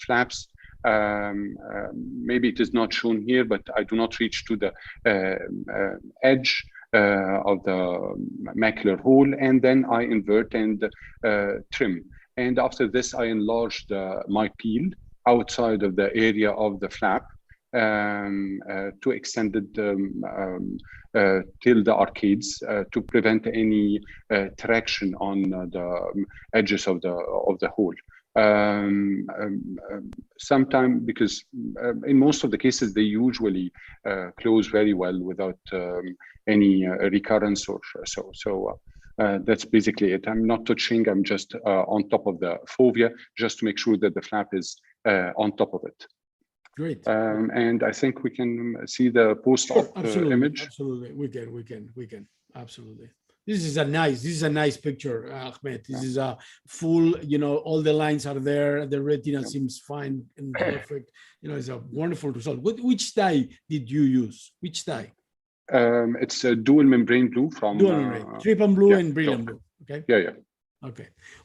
flaps. Maybe it is not shown here, but I do not reach to the edge of the macular hole, and then I invert and trim. And after this, I enlarge my peel outside of the area of the flap to extend it till the arcades to prevent any traction on the edges of the hole. Sometimes, because in most of the cases, they usually close very well without any recurrence or so. That's basically it. I'm not touching, I'm just on top of the fovea, just to make sure that the flap is on top of it. Great. And I think we can see the post-op image. Absolutely, we can. Absolutely. This is a nice picture, Ahmed. This is a full, all the lines are there. The retina seems fine and perfect. It's a wonderful result. Which dye did you use? Which dye? It's a dual membrane blue from dual membrane, trypan blue and brilliant blue. Okay. Yeah.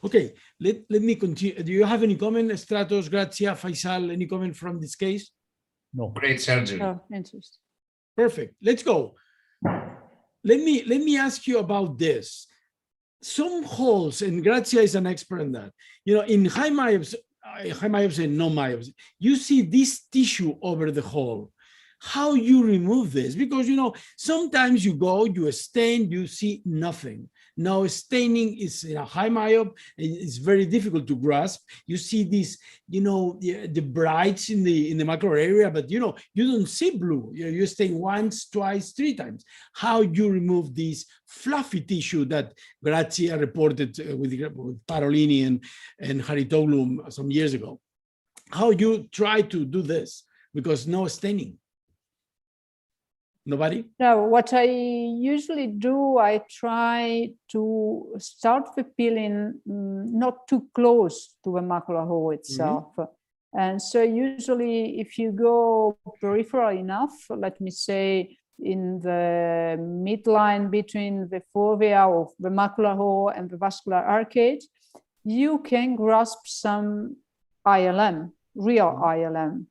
Okay. Let me continue. Do you have any comment, Stratos, Grazia, Faisal? Any comment from this case? No. Great surgery. Oh, interesting. Perfect. Let's go. Let me ask you about this. Some holes, and Grazia is an expert in that. In high myopsy and no myopsy, you see this tissue over the hole. How you remove this? Because sometimes you stain, you see nothing. Now staining is in a high myop, it's very difficult to grasp. You see this, the brights in the macular area, but you don't see blue. You stain once, twice, 3 times. How you remove this fluffy tissue that Grazia reported with Parolini and Haritoglu some years ago? How you try to do this? Because no staining. Nobody? No, what I usually do, I try to start the peeling not too close to the macular hole itself. And so usually if you go peripheral enough, let me say in the midline between the fovea of the macular hole and the vascular arcade, you can grasp some ILM, real ILM.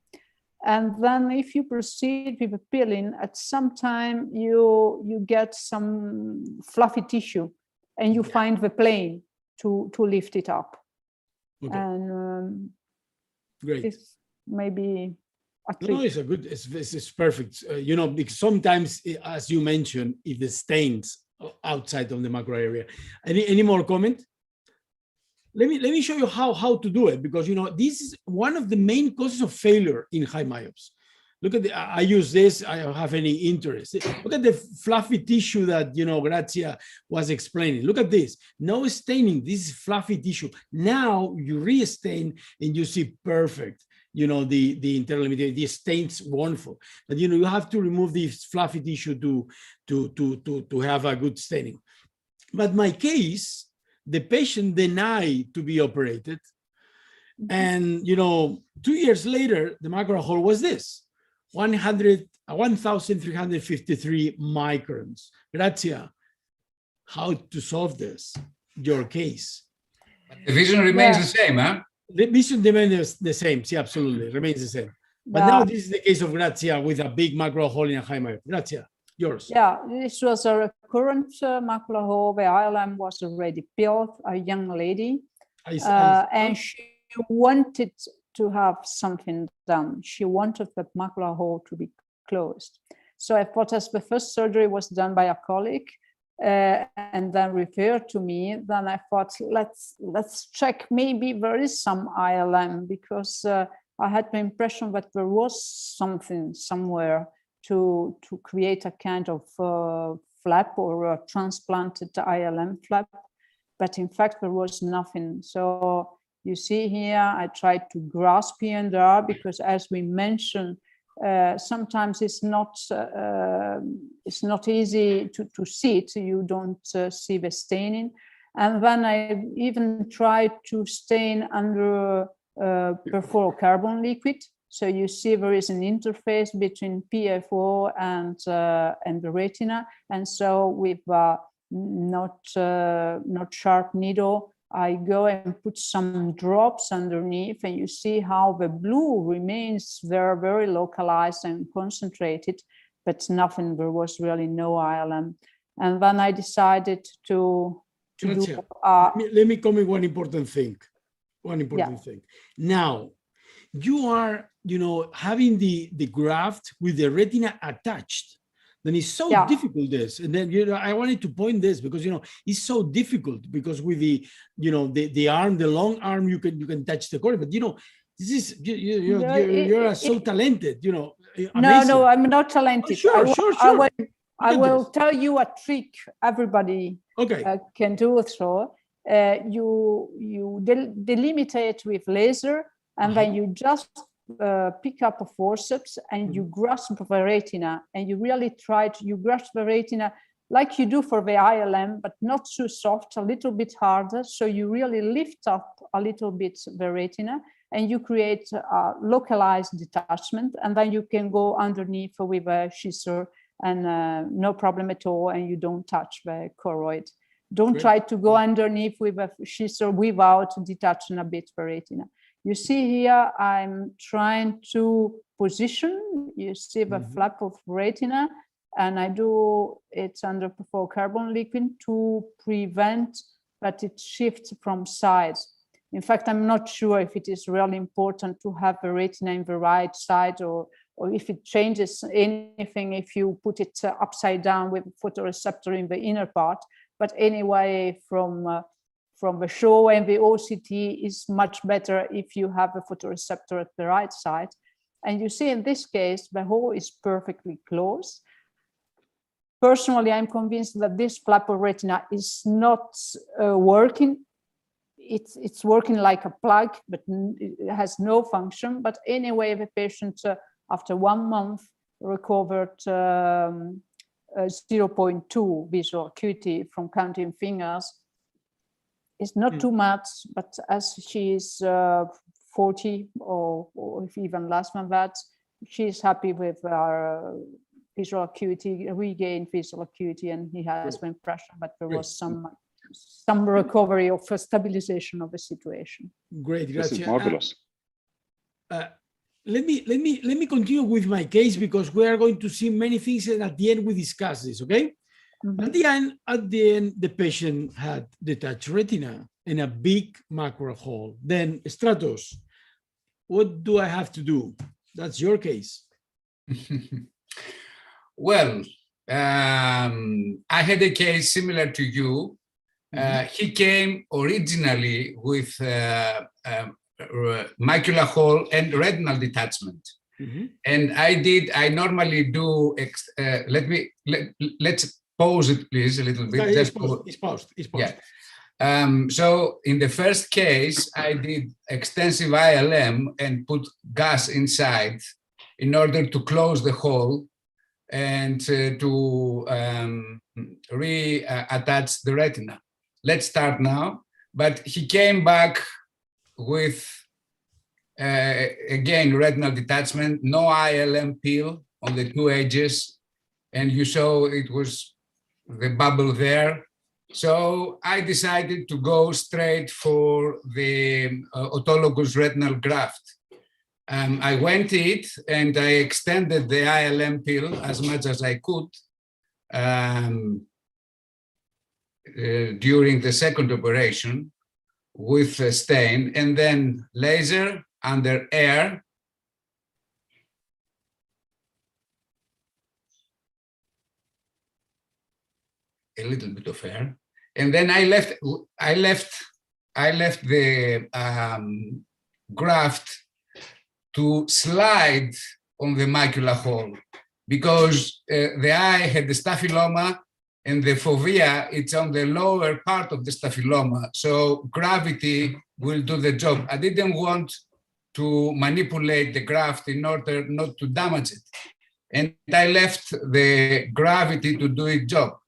And then if you proceed with the peeling, at some time you get some fluffy tissue and you find the plane to lift it up. Okay. And great. This may be a trick. No, it's perfect. Because sometimes, as you mentioned, if the stains outside of the macular area. Any more comment? Let me show you how to do it, because this is one of the main causes of failure in high myopes. Look at I use this. I don't have any interest. Look at the fluffy tissue that Grazia was explaining. Look at this. No staining. This is fluffy tissue. Now you re-stain and you see perfect. The internal limitation. The stains wonderful, but you have to remove this fluffy tissue to have a good staining. But my case, the patient denied to be operated. And, 2 years later, the macular hole was this, 1,353 microns. Grazia, how to solve this, your case? But the vision remains the same, huh? The vision remains the same, see, absolutely, remains the same. But now this is the case of Grazia with a big macular hole in a high myop. Grazia. Yours. Yeah, this was a recurrent macular hole. The ILM was already peeled, a young lady, and she wanted to have something done. She wanted the macular hole to be closed. So I thought, as the first surgery was done by a colleague and then referred to me, then I thought, let's check, maybe there is some ILM, because I had the impression that there was something somewhere to create a kind of flap or a transplanted ILM flap, but in fact there was nothing. So you see here, I tried to grasp here and there, because as we mentioned, sometimes it's not easy to see it. You don't see the staining. And then I even tried to stain under perfluorocarbon liquid. So you see there is an interface between PFO and the retina. And so with not sharp needle, I go and put some drops underneath, and you see how the blue remains there, very localized and concentrated, but nothing. There was really no ILM. And then I decided to do. Let me comment one important thing. Thing. Now, you are, having the graft with the retina attached. Then it's so difficult this, and then I wanted to point this because it's so difficult, because with the the arm, the long arm, you can touch the cornea, but this is you're so talented, amazing. No, I'm not talented. Sure. I will tell you a trick everybody can do. So you delimit it with laser, And then you just pick up a forceps and you grasp the retina, and you really you grasp the retina like you do for the ILM, but not too soft, a little bit harder. So you really lift up a little bit the retina, and you create a localized detachment, and then you can go underneath with a scissor and no problem at all, and you don't touch the choroid. Don't try to go underneath with a scissor without detaching a bit the retina. You see here, I'm trying to position, you see the flap of retina, and I do it under perfluorocarbon liquid to prevent that it shifts from sides. In fact, I'm not sure if it is really important to have the retina in the right side, or if it changes anything if you put it upside down with photoreceptor in the inner part. But anyway, from the show and the OCT is much better if you have a photoreceptor at the right side. And you see in this case, the hole is perfectly closed. Personally, I'm convinced that this flap of retina is not working. It's working like a plug, but it has no function. But anyway, the patient, after 1 month, recovered 0.2 visual acuity from counting fingers. It's not too much, but as she is 40 or if even less than that, she is happy with our visual acuity, regained visual acuity, and he has the impression that there was some recovery of stabilization of the situation. Great, this is marvelous. Let me continue with my case, because we are going to see many things, and at the end we discuss this. Okay. At the end, the patient had detached retina and a big macular hole. Then, Stratos, what do I have to do? That's your case. Well, I had a case similar to you. He came originally with macular hole and retinal detachment. And I normally do, let's pause it, please, a little bit. It's paused. Yeah. So in the first case, I did extensive ILM and put gas inside in order to close the hole and to reattach the retina. Let's start now. But he came back with, again, retinal detachment, no ILM peel on the 2 edges. And you saw it was the bubble there. So I decided to go straight for the autologous retinal graft. I went it and I extended the ILM peel as much as I could during the second operation with a stain, and then laser under air. A little bit of air, and then I left the graft to slide on the macular hole, because the eye had the staphyloma and the fovea, it's on the lower part of the staphyloma, so gravity will do the job. I didn't want to manipulate the graft in order not to damage it, and I left the gravity to do its job.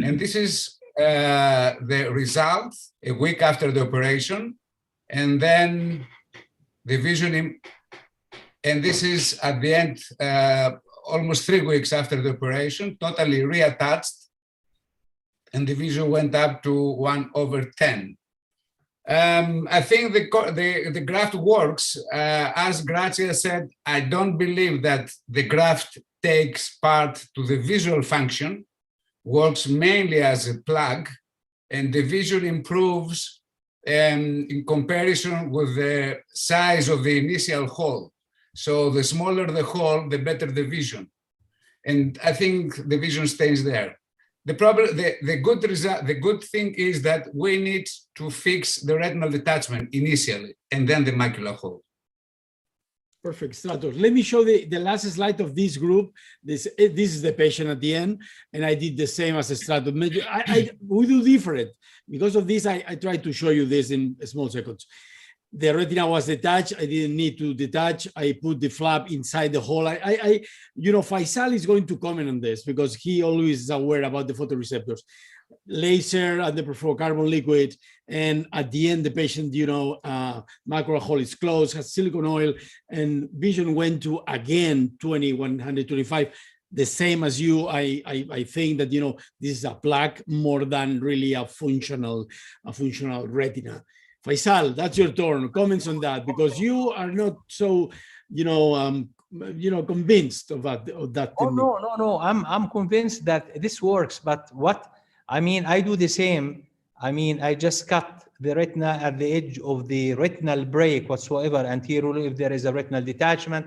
And this is the result a week after the operation, and then the vision, and this is at the end, almost 3 weeks after the operation, totally reattached, and the vision went up to 1/10. I think the graft works. As Grazia said, I don't believe that the graft takes part to the visual function, works mainly as a plug, and the vision improves in comparison with the size of the initial hole. So the smaller the hole, the better the vision. And I think the vision stays there. The problem, the good thing is that we need to fix the retinal detachment initially, and then the macular hole. Perfect, Stratos. Let me show the last slide of this group. This is the patient at the end, and I did the same as Stratos. We do different. Because of this, I try to show you this in small seconds. the retina was detached. I didn't need to detach. I put the flap inside the hole. You know, Faisal is going to comment on this because he always is aware about the photoreceptors. Laser and the perfluorocarbon liquid, and at the end, the patient, you know, macular hole is closed, has silicone oil, and vision went to again 125. The same as you. I think that, you know, this is a plaque more than really a functional retina. Faisal, that's your turn. Comments on that, because you are not so, convinced of that technique. Oh, no. I'm convinced that this works. But I do the same. I just cut the retina at the edge of the retinal break whatsoever anteriorly. If there is a retinal detachment,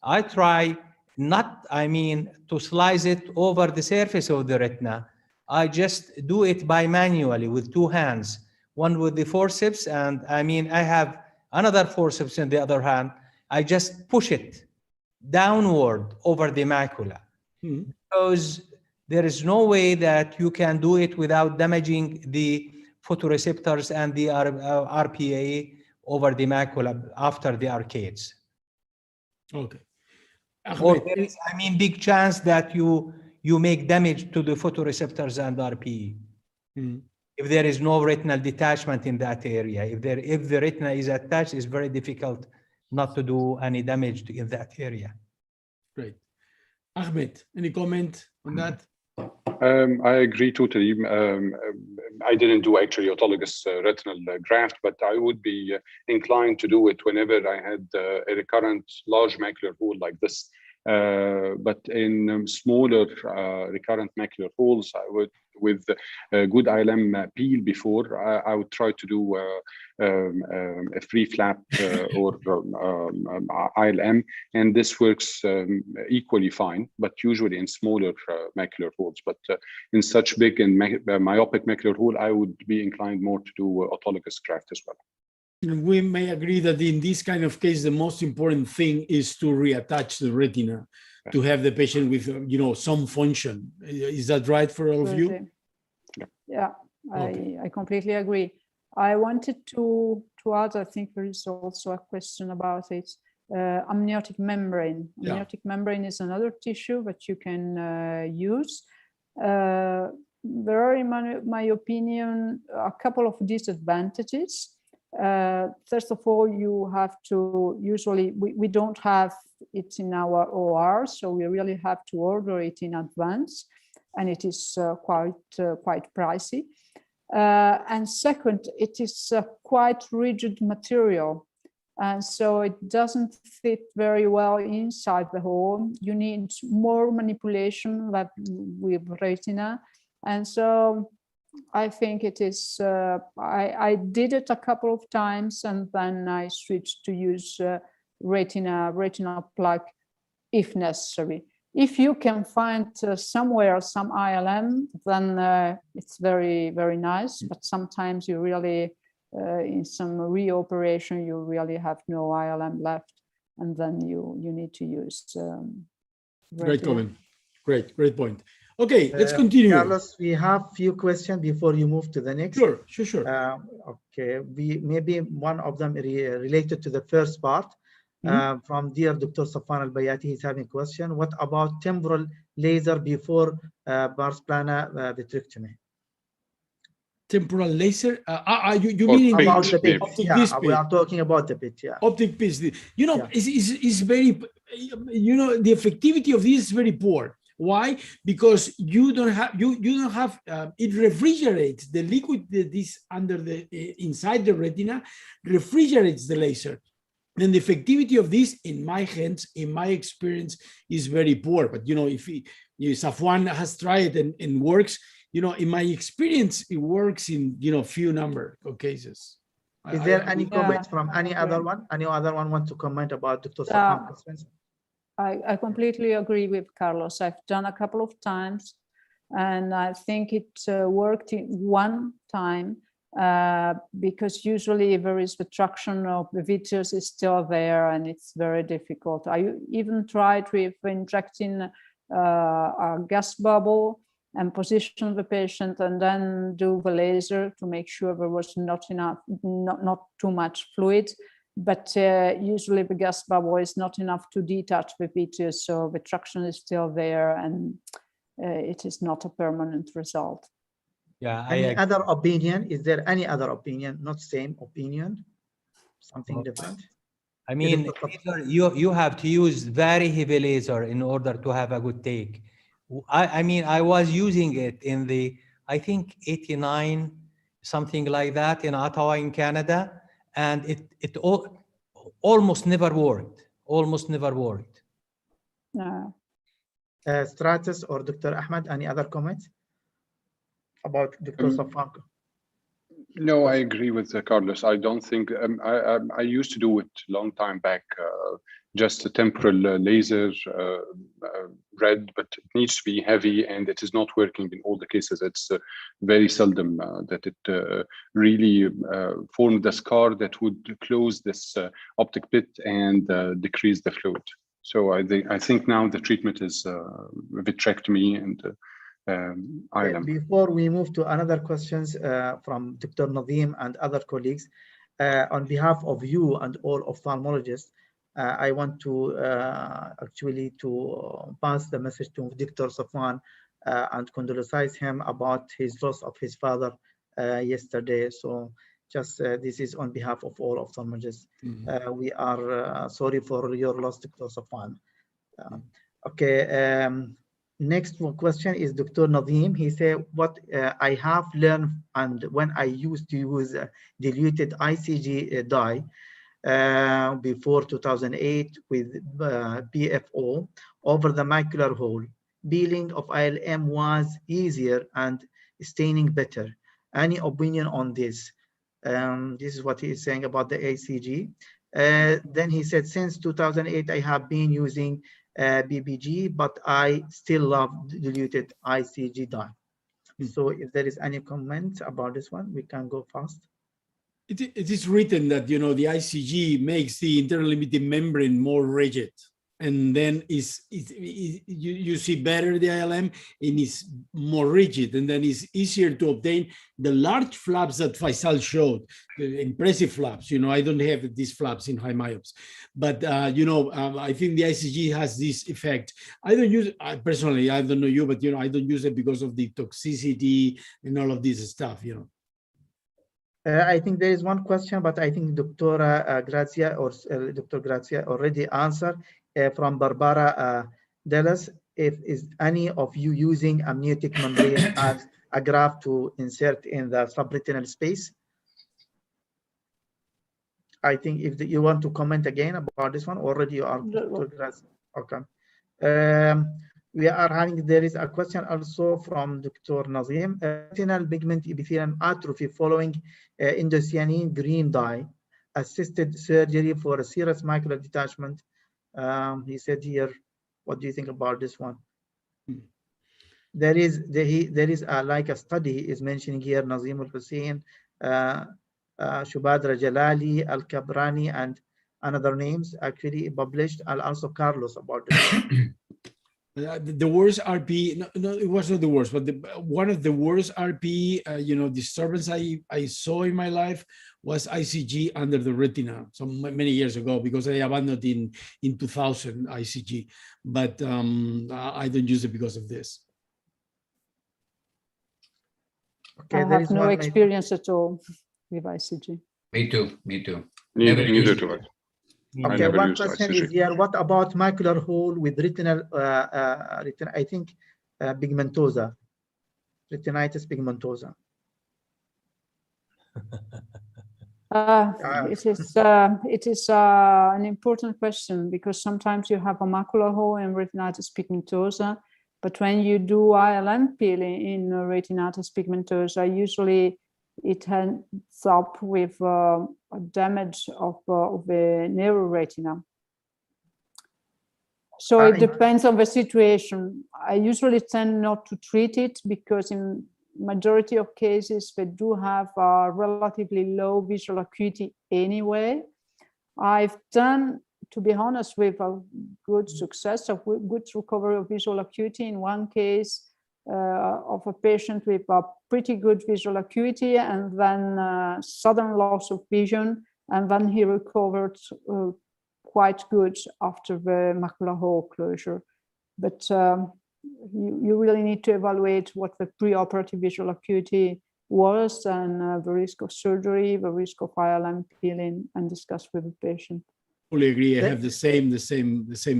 I try not, to slice it over the surface of the retina. I just do it manually with two hands. One with the forceps, and I have another forceps in the other hand. I just push it downward over the macula, because there is no way that you can do it without damaging the photoreceptors and the RPA over the macula after the arcades. Okay. Or there is, big chance that you make damage to the photoreceptors and RPE. If there is no retinal detachment in that area, if the retina is attached, it's very difficult not to do any damage in that area. Great. Ahmed, any comment on that? I agree totally. I didn't do actually autologous retinal graft, but I would be inclined to do it whenever I had a recurrent large macular hole like this. But in smaller recurrent macular holes, I would, with good ILM peel before, I would try to do a free flap or ILM, and this works equally fine, but usually in smaller macular holes. But in such big and myopic macular hole, I would be inclined more to do autologous graft as well. We may agree that in this kind of case, the most important thing is to reattach the retina, to have the patient with, some function. Is that right for all of you? Yeah, Okay. I completely agree. I wanted to add, I think there is also a question about it, amniotic membrane. Amniotic membrane is another tissue that you can use. There are, in my opinion, a couple of disadvantages. First of all, you have to, usually we don't have it in our OR, so we really have to order it in advance, and it is quite pricey. And second, it is a quite rigid material, and so it doesn't fit very well inside the hole. You need more manipulation than with retina, and so I think it is, I did it a couple of times, and then I switched to use retina plaque if necessary. If you can find somewhere some ILM, then it's very, very nice. But sometimes you really, in some reoperation, you really have no ILM left, and then you need to use Great comment. Great point. Okay, let's continue. Carlos, we have few questions before you move to the next. Sure. Okay, maybe one of them related to the first part. From dear Dr. Safwan Al-Bayati, he's having a question. What about temporal laser before pars plana vitrectomy? Temporal laser? You mean about the bit? Yeah, we are talking about the bit. Yeah, optic piece. Is very. The effectivity of this is very poor. Why? Because you don't have it refrigerates the liquid that is under the inside the retina, refrigerates the laser. And the effectivity of this, in my hands, in my experience, is very poor. But if Safwan has tried it and works, in my experience, it works in few number of cases. Is there any comments from any other one? Any other one want to comment about Dr. Safwan? I completely agree with Carlos. I've done a couple of times, and I think it worked in one time. Because usually there is the traction of the vitreous is still there, and it's very difficult. I even tried with injecting a gas bubble, and position the patient, and then do the laser to make sure there was not too much fluid. But usually the gas bubble is not enough to detach the vitreous, so the traction is still there, and it is not a permanent result. Yeah. Any other opinion? Is there any other opinion? Not same opinion, something different? I mean, you have to use very heavy laser in order to have a good take. I mean, I was using it in the, I think 89, something like that, in Ottawa, in Canada, and it almost never worked. Almost never worked. Stratus or Dr. Ahmed, any other comments about Dr. Safwan? No, I agree with Carlos. I don't think I used to do it a long time back, just a temporal laser red, but it needs to be heavy, and it is not working in all the cases. It's very seldom that it really formed the scar that would close this optic pit and decrease the fluid. So I think now the treatment is vitrectomy and ILM. Before we move to another questions from Dr. Nadeem and other colleagues, on behalf of you and all ophthalmologists, I want to actually to pass the message to Dr. Safwan and condolence him about his loss of his father yesterday. So just this is on behalf of all ophthalmologists. We are sorry for your loss, Dr. Safwan. Okay. Next question is Dr. Nadeem. He said, what I have learned, and when I used to use diluted ICG dye before 2008 with PFO over the macular hole, peeling of ILM was easier and staining better. Any opinion on this? This is what he is saying about the ACG. Then he said, since 2008, I have been using BBG, but I still love diluted ICG dye. So if there is any comment about this one, we can go fast. It is written that, you know, the ICG makes the internal limiting membrane more rigid, and then you see better the ILM, and it's more rigid, and then it's easier to obtain the large flaps that Faisal showed, the impressive flaps. You know, I don't have these flaps in high myopes, but you know, I think the ICG has this effect. I don't use it personally. I don't know you, but you know, I don't use it because of the toxicity and all of this stuff. You know. I think there is one question, but I think Dr. Grazia or Dr. Grazia already answered from Barbara Dallas. If is any of you using amniotic membrane as a graft to insert in the subretinal space? I think if you want to comment again about this one, already you are. Dr. Grazia. Okay. We are having, there is a question also from Dr. Nazim. Retinal pigment epithelium atrophy following indocyanine green dye, assisted surgery for a serous macular detachment. He said here, what do you think about this one? There is like a study is mentioning here, Nazim al-Hussein, Shubadra Jalali, Al-Kabrani, and another names actually published, and also Carlos about this. The worst RP, no, it was not the worst, but one of the worst RP, you know, disturbance I saw in my life was ICG under the retina, so many years ago, because I abandoned in 2000 ICG, but I don't use it because of this. Okay, I have no experience at all with ICG. Me too. Neither do I. Okay, one question is here, what about macular hole with retinal, I think pigmentosa, retinitis pigmentosa? It is an important question, because sometimes you have a macular hole and retinitis pigmentosa, but when you do ILM peeling in retinitis pigmentosa, usually it ends up with a damage of the neuroretina. So it depends on the situation. I usually tend not to treat it, because in majority of cases they do have a relatively low visual acuity anyway. I've done, to be honest, with a good success of good recovery of visual acuity in one case of a patient with a pretty good visual acuity and then sudden loss of vision, and then he recovered quite good after the macular hole closure. But you really need to evaluate what the preoperative visual acuity was and the risk of surgery, the risk of ILM peeling, and discuss with the patient. Fully agree. I have the same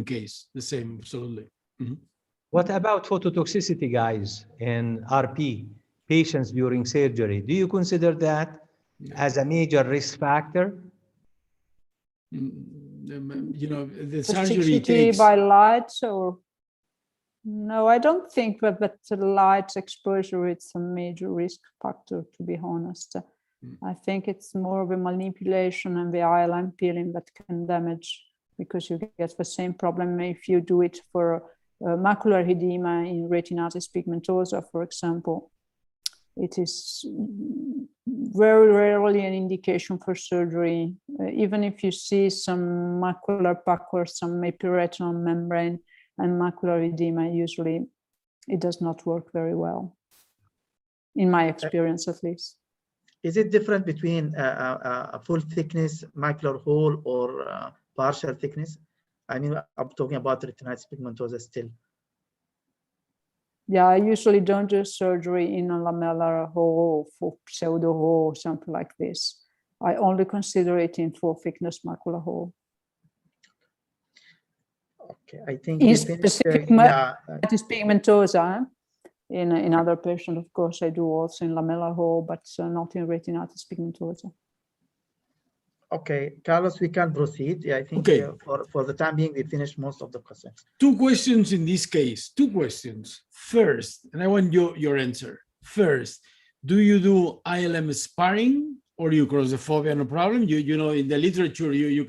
case, the same, absolutely. Mm-hmm. What about phototoxicity, guys, in RP patients during surgery? Do you consider that as a major risk factor? You know, the surgery takes by light, or no, I don't think that the light exposure is a major risk factor, to be honest. I think it's more of a manipulation and the ILM peeling that can damage, because you get the same problem if you do it for macular edema in retinitis pigmentosa, for example. It is very rarely an indication for surgery. Even if you see some macular puck or some epiretinal membrane and macular edema, usually it does not work very well, in my experience at least. Is it different between a full thickness macular hole or partial thickness? I mean, I'm talking about retinitis pigmentosa still. Yeah, I usually don't do surgery in a lamellar hole or pseudo hole or something like this. I only consider it in full thickness macular hole. Okay, I think in specific retinitis pigmentosa. In other patients, of course, I do also in lamellar hole, but not in retinitis pigmentosa. Okay, Carlos, we can proceed. Yeah, I think okay. For the time being, we finished most of the questions. 2 questions in this case, 2 questions. First, and I want your answer. First, do you do ILM sparring or do you cross the fovea? No problem. You know, in the literature, you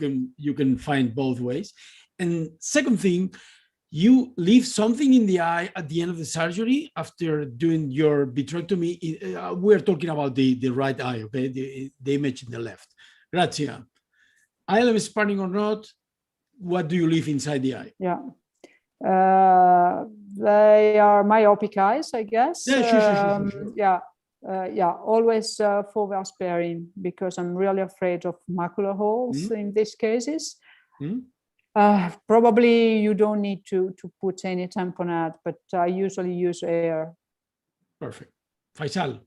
can find both ways. And second thing, you leave something in the eye at the end of the surgery after doing your vitrectomy. We're talking about the right eye, okay? The image in the left. Grazia. ILM sparring or not, what do you leave inside the eye? Yeah. They are myopic eyes, I guess. Yeah, sure. Yeah, always fovea sparing, because I'm really afraid of macular holes in these cases. Probably you don't need to put any tamponade, but I usually use air. Perfect. Faisal.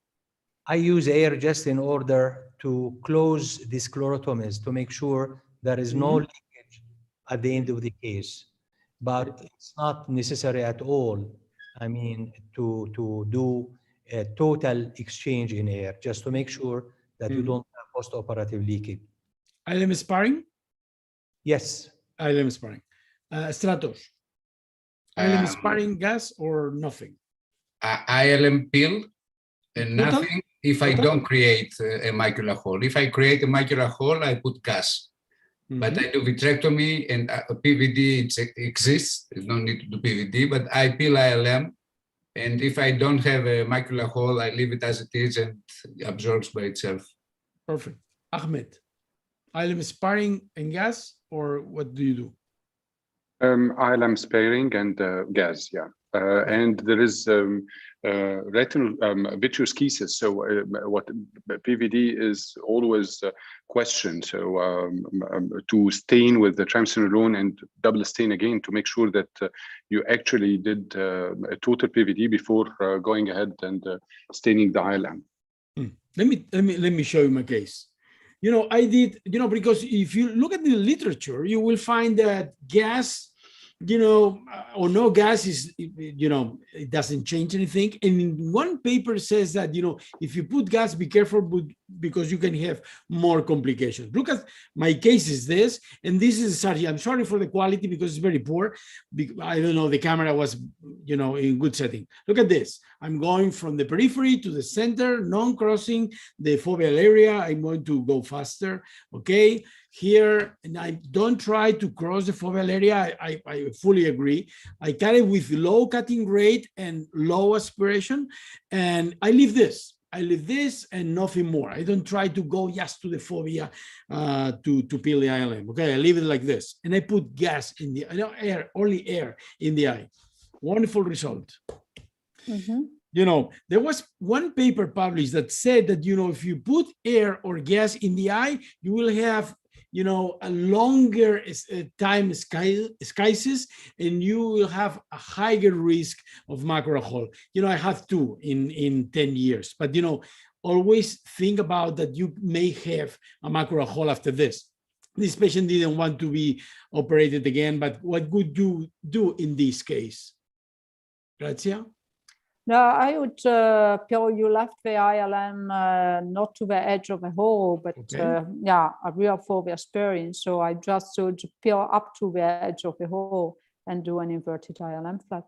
I use air just in order to close the sclerotomies to make sure there is no leakage at the end of the case. But it's not necessary at all, I mean, to do a total exchange in air, just to make sure that you don't have post-operative leakage. ILM sparring? Yes. ILM sparring. Stratos. ILM sparring, gas or nothing? ILM peel and nothing if I don't create a macular hole. If I create a macular hole, I put gas. But I do vitrectomy and PVD exists. There's no need to do PVD, but I peel ILM. And if I don't have a macular hole, I leave it as it is and it absorbs by itself. Perfect. Ahmed, ILM sparring and gas, or what do you do? ILM sparing and gas, yeah. And there is retinal vitreous cases. So what PVD is always questioned. So to stain with the triamcinolone and double stain again to make sure that you actually did a total PVD before going ahead and staining the ILM. Let me show you my case. You know, I did, you know, because if you look at the literature, you will find that gas, you know, or no gas is, you know, it doesn't change anything. And in one paper says that, you know, if you put gas, be careful because you can have more complications. Look at my case is this, and this is surgery. I'm sorry for the quality because it's very poor. I don't know, the camera was, you know, in good setting. Look at this. I'm going from the periphery to the center, non-crossing the foveal area. I'm going to go faster, okay? Here, and I don't try to cross the foveal area. I fully agree. I carry with low cutting rate and low aspiration, and I leave this. I leave this and nothing more. I don't try to go just to the fovea to peel the ILM. Okay, I leave it like this, and I put gas in the air, only air in the eye. Wonderful result. You know, there was one paper published that said that, you know, if you put air or gas in the eye, you will have, you know, a longer time schisis, and you will have a higher risk of macular hole. You know, I have two in 10 years, but, you know, always think about that you may have a macular hole after this. This patient didn't want to be operated again, but what would you do in this case? Grazia? No, I would Piero, you left the ILM not to the edge of the hole, but yeah, a real fovea sparing. So I just would peel up to the edge of the hole and do an inverted ILM flap.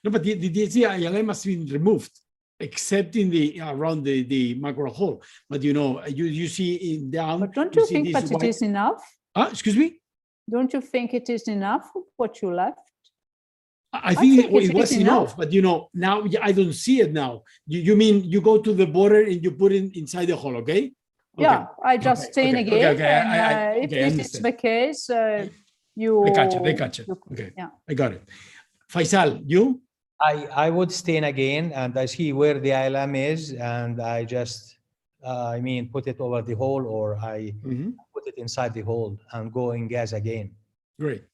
No, but the ILM has been removed, except in the around the macular hole. But you know, you see in down. But don't you think that it is enough? Excuse me? Don't you think it is enough what you left? I think it was enough, but you know, now I don't see it now. You mean you go to the border and you put it inside the hole, okay? Yeah, I just stain again. If it's the case, you... They catch it. Okay, yeah. I got it. Faisal, you? I would stain again, and I see where the ILM is, and I just, I mean, put it over the hole, or I put it inside the hole and go in gas again. Great.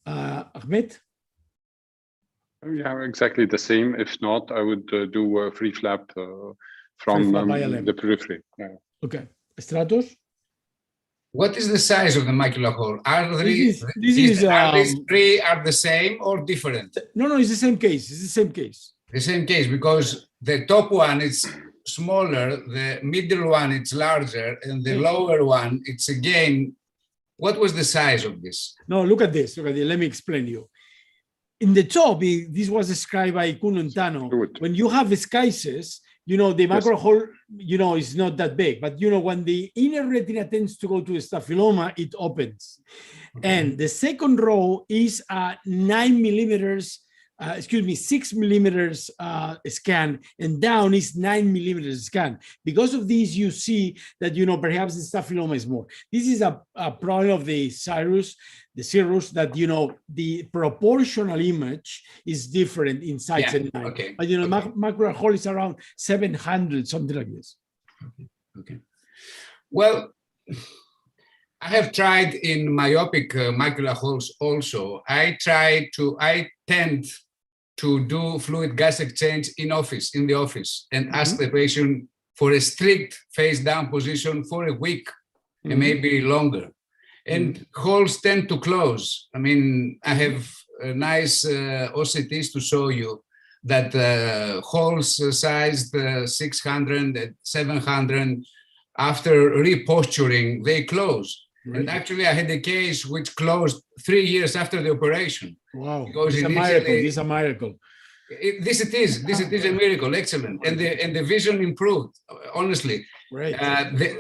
Ahmed? Yeah, exactly the same. If not, I would do a free flap from the periphery. Yeah. Okay. Stratus? What is the size of the macular hole? Are these three are the same or different? No, it's the same case. It's the same case. The same case, because the top one is smaller, the middle one it's larger, and the lower one it's again. What was the size of this? No, look at this. Let me explain you. In the top, this was described by Kuno and Tano. When you have schisis, you know, the macular hole, you know, is not that big. But, you know, when the inner retina tends to go to staphyloma, it opens. And the second row is a 6 millimeters scan, and down is 9 millimeters scan. Because of this, you see that, you know, perhaps the staphyloma is more. This is a problem of the cirrus, that, you know, the proportional image is different in size and 9. Okay. But, you know, macular hole is around 700, something like this. Okay. Well, I have tried in myopic macular holes also. I tend to do fluid gas exchange in the office, and ask the patient for a strict face down position for a week and maybe longer. And holes tend to close. I mean, I have nice OCTs to show you that holes sized 600 and 700, after reposturing, they close. Right. And actually, I had a case which closed 3 years after the operation. Wow, it's a miracle. This is a miracle. This is a miracle. Excellent, and the vision improved. Honestly, right.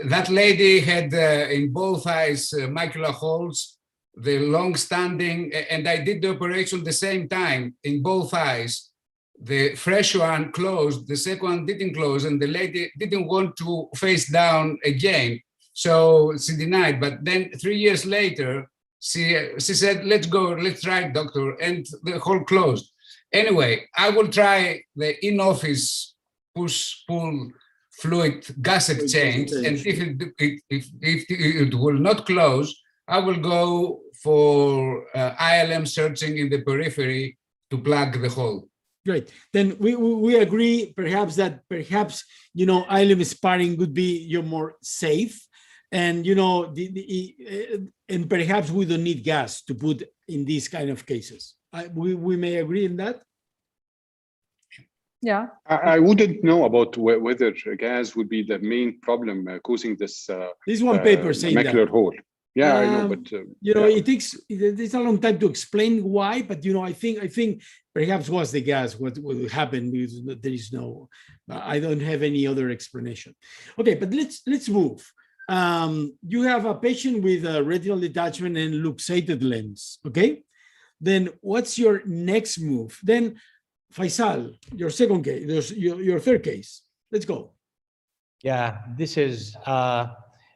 That lady had in both eyes macular holes, the long-standing, and I did the operation the same time in both eyes. The fresh one closed, the second one didn't close, and the lady didn't want to face down again. So she denied, but then 3 years later, she said, let's try it, doctor, and the hole closed. Anyway, I will try the in-office push-pull fluid gas exchange, and if it will not close, I will go for ILM searching in the periphery to plug the hole. Great. Then we agree perhaps, you know, ILM sparring would be your more safe. And, you know, and perhaps we don't need gas to put in these kind of cases. We may agree in that? Yeah. I wouldn't know about whether gas would be the main problem causing this one paper saying macular hole. Yeah, I know, but you know, it's a long time to explain why, but you know, I think perhaps was the gas what happened, because there is no, I don't have any other explanation. Okay, but let's move. You have a patient with a retinal detachment and luxated lens, okay? Then what's your next move? Then Faisal, your second case, your third case. Let's go. Yeah, this is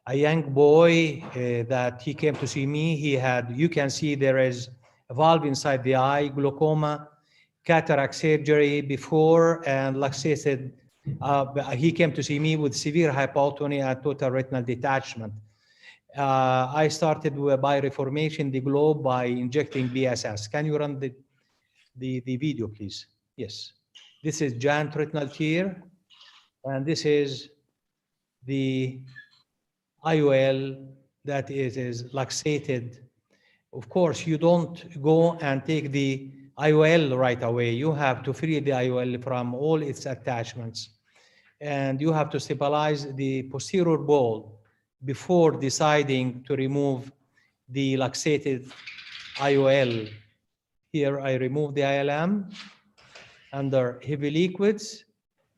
a young boy that he came to see me. He had, you can see there is a valve inside the eye, glaucoma. cataract surgery before and luxated. He came to see me with severe hypotony and total retinal detachment. I started by reformation the globe by injecting BSS. Can you run the video, please? Yes. This is giant retinal tear, and this is the IOL that is luxated. Of course, you don't go and take the IOL right away. You have to free the IOL from all its attachments. And you have to stabilize the posterior ball before deciding to remove the luxated IOL. Here I remove the ILM under heavy liquids.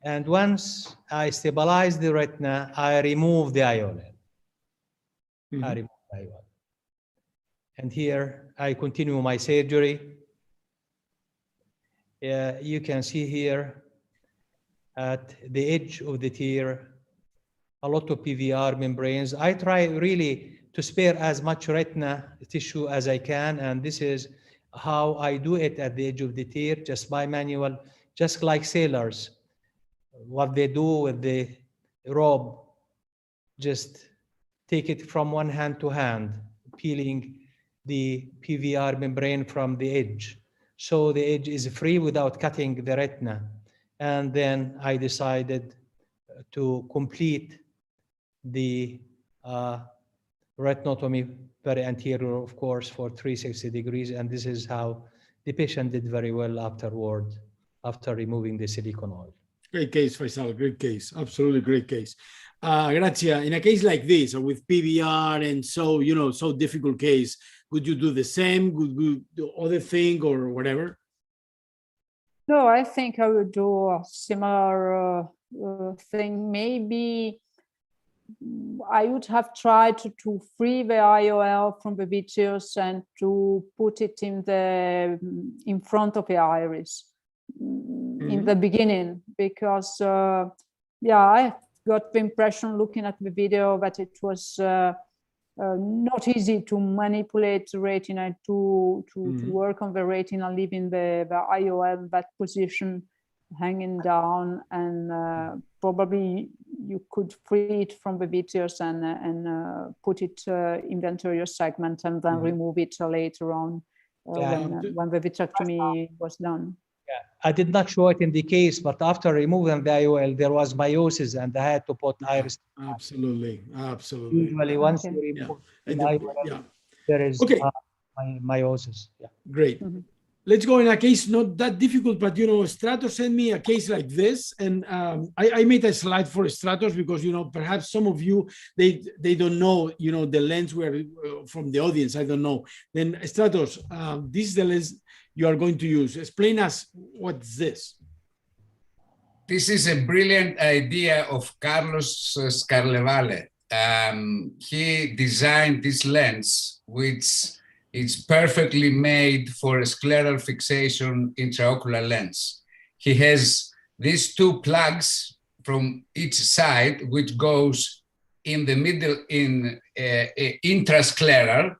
And once I stabilize the retina, I remove the IOL. I remove the IOL. And here I continue my surgery. You can see here at the edge of the tear, a lot of PVR membranes. I try really to spare as much retina tissue as I can, and this is how I do it at the edge of the tear, just by manual, just like sailors. What they do with the rope, just take it from one hand to hand, peeling the PVR membrane from the edge. So the edge is free without cutting the retina. And then I decided to complete the retinotomy peri-anterior, of course, for 360 degrees. And this is how the patient did very well afterward, after removing the silicone oil. Great case, Faisal, great case. Absolutely great case. Grazia, in a case like this, or with PVR and so, so difficult case, would you do the same? Would you do other thing or whatever? No, I think I would do a similar thing. Maybe I would have tried to free the IOL from the vitreous and to put it in front of the iris in the beginning, because I got the impression looking at the video that it was not easy to manipulate the retina, to work on the retina, leaving the IOL in that position, hanging down, and probably you could free it from the vitreous and put it in the anterior segment and then remove it later on when the vitrectomy was done. Yeah, I did not show it in the case, but after removing the IOL, there was meiosis, and I had to put iris. Absolutely, absolutely. Usually, once you remove the IOL, there is meiosis. Yeah. Great. Let's go in a case not that difficult, but Stratus sent me a case like this, and I made a slide for Stratus because perhaps some of you they don't know the lens where from the audience. I don't know. Then Stratus, this is the lens you are going to use. Explain us what's this. This is a brilliant idea of Carlos Scarlevale. He designed this lens, which is perfectly made for a scleral fixation intraocular lens. He has these two plugs from each side, which goes in the middle in intrascleral,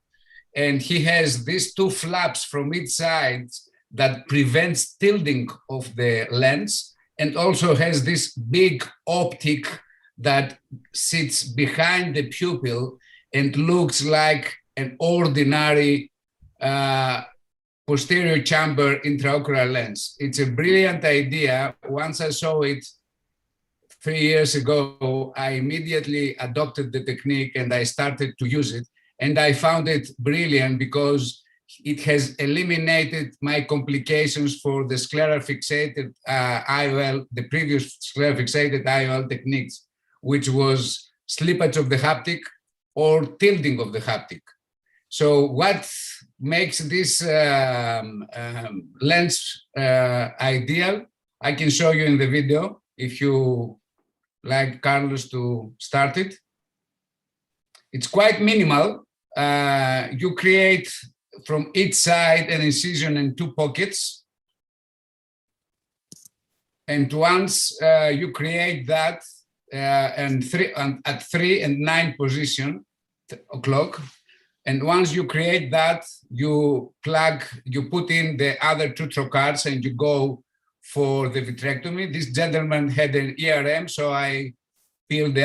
and he has these two flaps from each side that prevents tilting of the lens, and also has this big optic that sits behind the pupil and looks like an ordinary posterior chamber intraocular lens. It's a brilliant idea. Once I saw it 3 years ago, I immediately adopted the technique and I started to use it. And I found it brilliant because it has eliminated my complications for the scleral fixated IOL, the previous scleral fixated IOL techniques, which was slippage of the haptic or tilting of the haptic. So what makes this lens ideal, I can show you in the video if you like Carlos to start it. It's quite minimal. You create from each side an incision in two pockets. And once you create that at 3 and 9 position o'clock, And once you create that, you put in the other 2 trocars and you go for the vitrectomy. This gentleman had an ERM, so I peeled the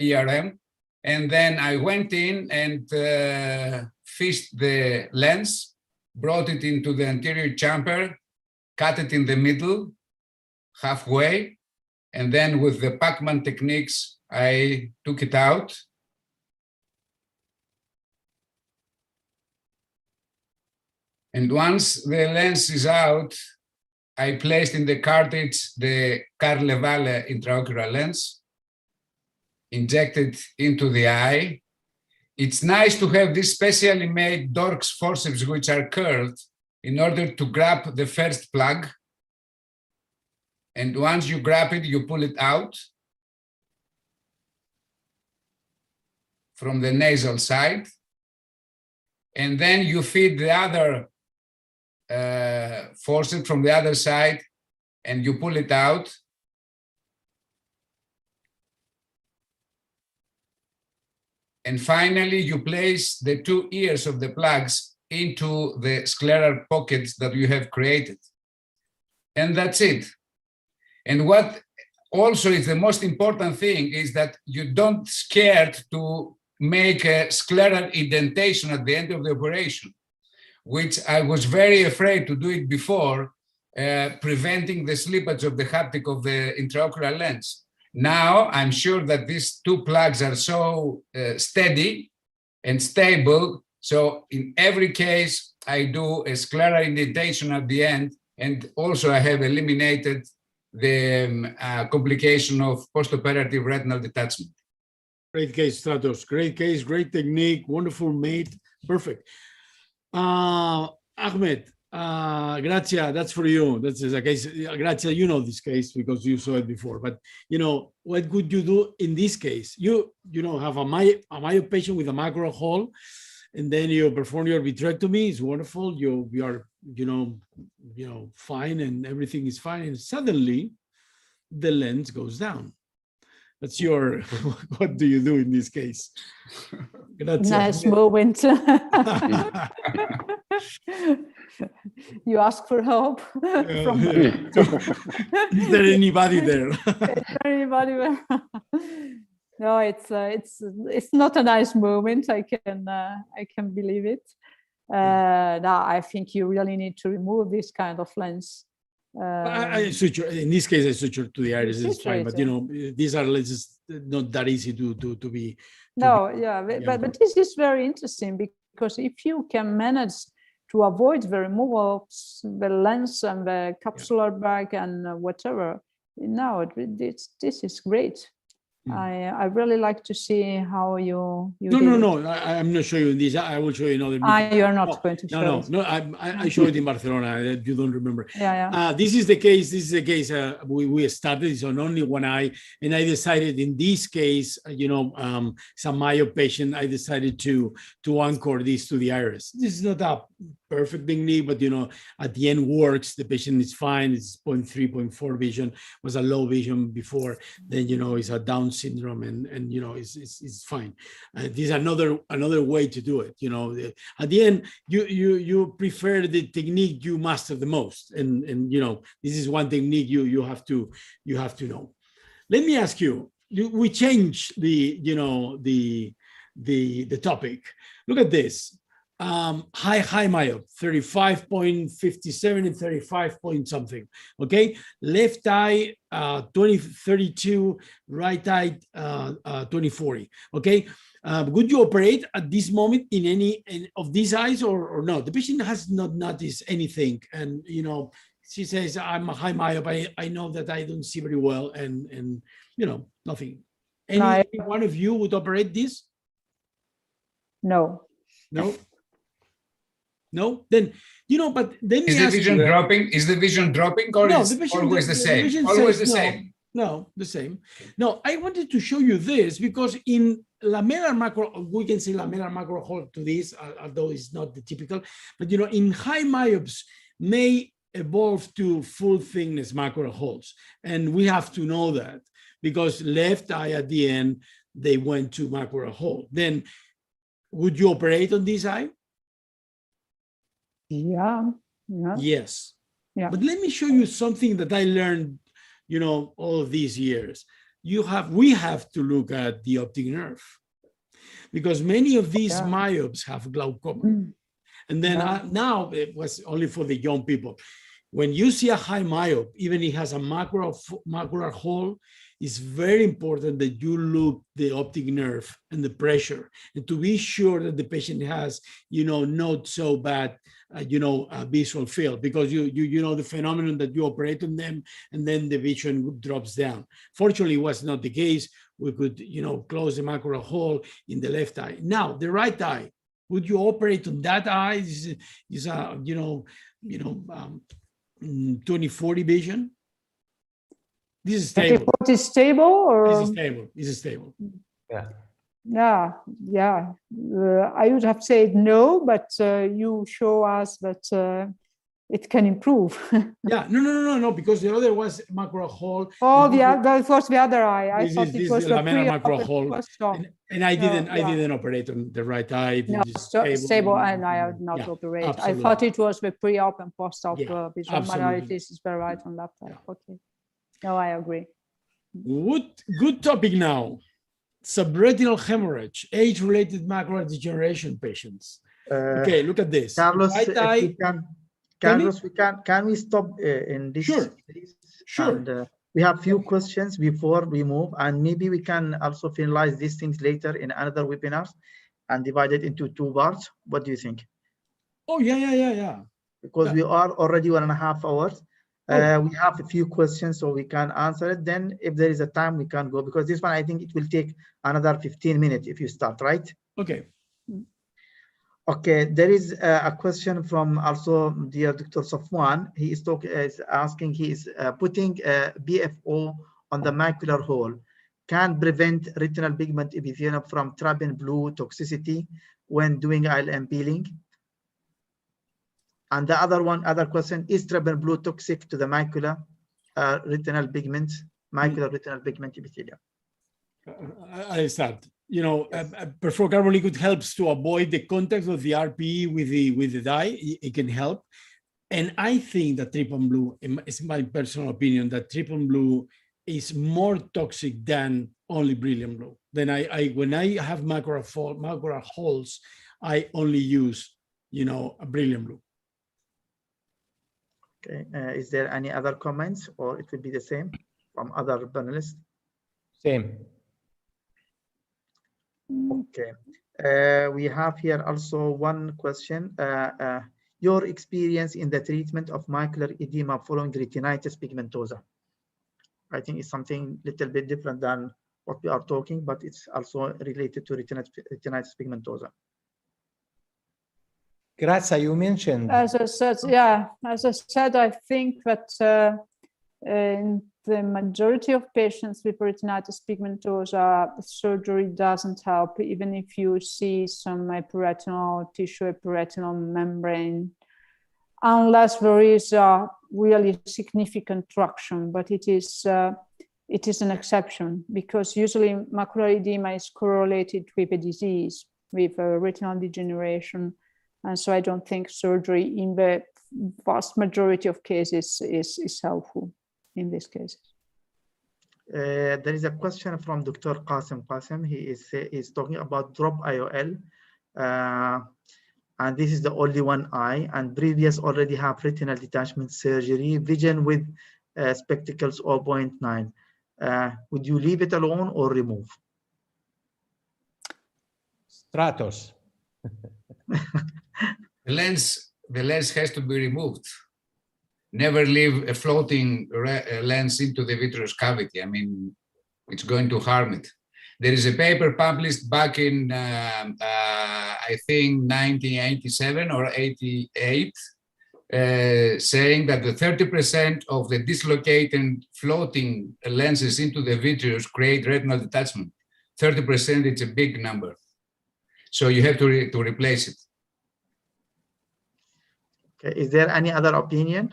ERM. And then I went in and fished the lens, brought it into the anterior chamber, cut it in the middle, halfway, and then with the Pacman techniques, I took it out. And once the lens is out, I placed in the cartridge the Carle-Valle intraocular lens, injected into the eye. It's nice to have these specially made Dorks forceps which are curved in order to grab the first plug. And once you grab it, you pull it out from the nasal side. And then you feed the other forceps from the other side and you pull it out. And finally, you place the 2 ears of the plugs into the scleral pockets that you have created. And that's it. And what also is the most important thing is that you don't scared to make a scleral indentation at the end of the operation, which I was very afraid to do it before, preventing the slippage of the haptic of the intraocular lens. Now I'm sure that these 2 plugs are so steady and stable. So in every case, I do a scleral indentation at the end. And also I have eliminated the complication of postoperative retinal detachment. Great case, Stratos. Great case, great technique, wonderful mate. Perfect. Ahmed, Grazia, that's for you. That's a case. Grazia, you know this case because you saw it before. But you know, what could you do in this case? You have a myope patient with a macular hole, and then you perform your vitrectomy. It's wonderful. You are fine, and everything is fine. And suddenly, the lens goes down. That's your. What do you do in this case? Grazia. Nice moment. You ask for help. Is there anybody there? Is there anybody there? No, it's not a nice moment. I can believe it. Now I think you really need to remove this kind of lens. I suture. In this case, I suture to the iris. It's fine, but these are lenses not that easy to be. But this is very interesting because if you can manage to avoid the removal of the lens and the capsular bag and whatever, this is great. I really like to see how you No. I'm not showing you this. I will show you another. You are not going to show. No. I showed it in Barcelona. You don't remember. Yeah. This is the case. We started. It's on only one eye, and I decided in this case, some myope patient, I decided to anchor this to the iris. This is not a perfect technique, but at the end works. The patient is fine. It's 0.3, 0.4 vision. Was a low vision before. Then it's a Down syndrome, and it's fine. This is another way to do it. At the end, you prefer the technique you master the most, and this is one technique you have to know. Let me ask you. We change the topic. Look at this. High myope, 35.57 and 35 point something. Okay, left eye 20/32, right eye 20/40. Okay, would you operate at this moment in any of these eyes or no? The patient has not noticed anything, and she says, "I'm a high myope. I know that I don't see very well, and nothing." Any one of you would operate this? No. No, then but then is the vision dropping? Is the vision dropping, or is it always the same? Always the same. No, the same. No, I wanted to show you this because in lamellar macular, we can say lamellar macular hole to this, although it's not the typical. But in high myopes may evolve to full thickness macular holes, and we have to know that because left eye at the end they went to macular hole. Then would you operate on this eye? Yeah. Yeah. Yes. Yeah. But let me show you something that I learned, all of these years. We have to look at the optic nerve, because many of these myopes have glaucoma. Mm. And then now it was only for the young people. When you see a high myope, even if it has a macular hole, it's very important that you look the optic nerve and the pressure, and to be sure that the patient has, not so bad, visual field, because you know the phenomenon that you operate on them and then the vision drops down. Fortunately, it was not the case. We could, close the macular hole in the left eye. Now, the right eye, would you operate on that eye? Is a 20/40 vision. This is stable. 20/40 is stable, or This is stable. This is stable. Yeah. yeah. I would have said no, but you show us that it can improve. Yeah, no, because the other was macular hole. Oh, that was the other eye. I thought this it was is the lamella macular hole, post-op. and I didn't operate on the right eye. No, stable, and I would not operate. Absolutely. I thought it was the pre-op and post-op visual absolutely. minorities is the right and left eye. Okay. No, I agree. Good topic now. Subretinal hemorrhage, age-related macular degeneration patients. Okay, look at this. Carlos, right eye. Carlos, can we stop in this? Sure. Please? Sure. And we have few questions before we move, and maybe we can also finalize these things later in another webinars and divide it into 2 parts. What do you think? Oh, yeah. Because we are already 1.5 hours. We have a few questions, so we can answer it. Then if there is a time, we can go, because this one, I think it will take another 15 minutes if you start, right? Okay. Okay, there is a question from also dear Dr. Safwan. He is asking, he is putting BFO on the macular hole can prevent retinal pigment epithelium from trapping blue toxicity when doing ILM peeling. And the other question, is trapping blue toxic to the macular retinal pigment epithelium? I start. Perfluorocarbon liquid helps to avoid the contact of the RPE with the dye. It can help. And I think that trypan blue, it's my personal opinion, that trypan blue is more toxic than only beryllium blue. Then when I have macular holes, I only use, a beryllium blue. Okay, is there any other comments, or it will be the same from other panelists? Same. Okay, we have here also one question. Your experience in the treatment of macular edema following retinitis pigmentosa. I think it's something a little bit different than what we are talking, but it's also related to retinitis pigmentosa. Grazia, you mentioned. As I said, I think that in the majority of patients with retinitis pigmentosa, surgery doesn't help, even if you see some epiretinal tissue, epiretinal membrane, unless there is a really significant traction. But it is an exception, because usually macular edema is correlated with a disease, with a retinal degeneration. And so I don't think surgery in the vast majority of cases is helpful in these cases. There is a question from Dr. Qasim. He is talking about drop IOL. And this is the only one eye, and previous already have retinal detachment surgery, vision with spectacles 0.9. Would you leave it alone or remove? Stratus. The lens has to be removed. Never leave a floating lens into the vitreous cavity. I mean, it's going to harm it. There is a paper published back in, I think, 1987 or 88, saying that the 30% of the dislocated floating lenses into the vitreous create retinal detachment. 30%, it's a big number. So you have to replace it. Okay. Is there any other opinion?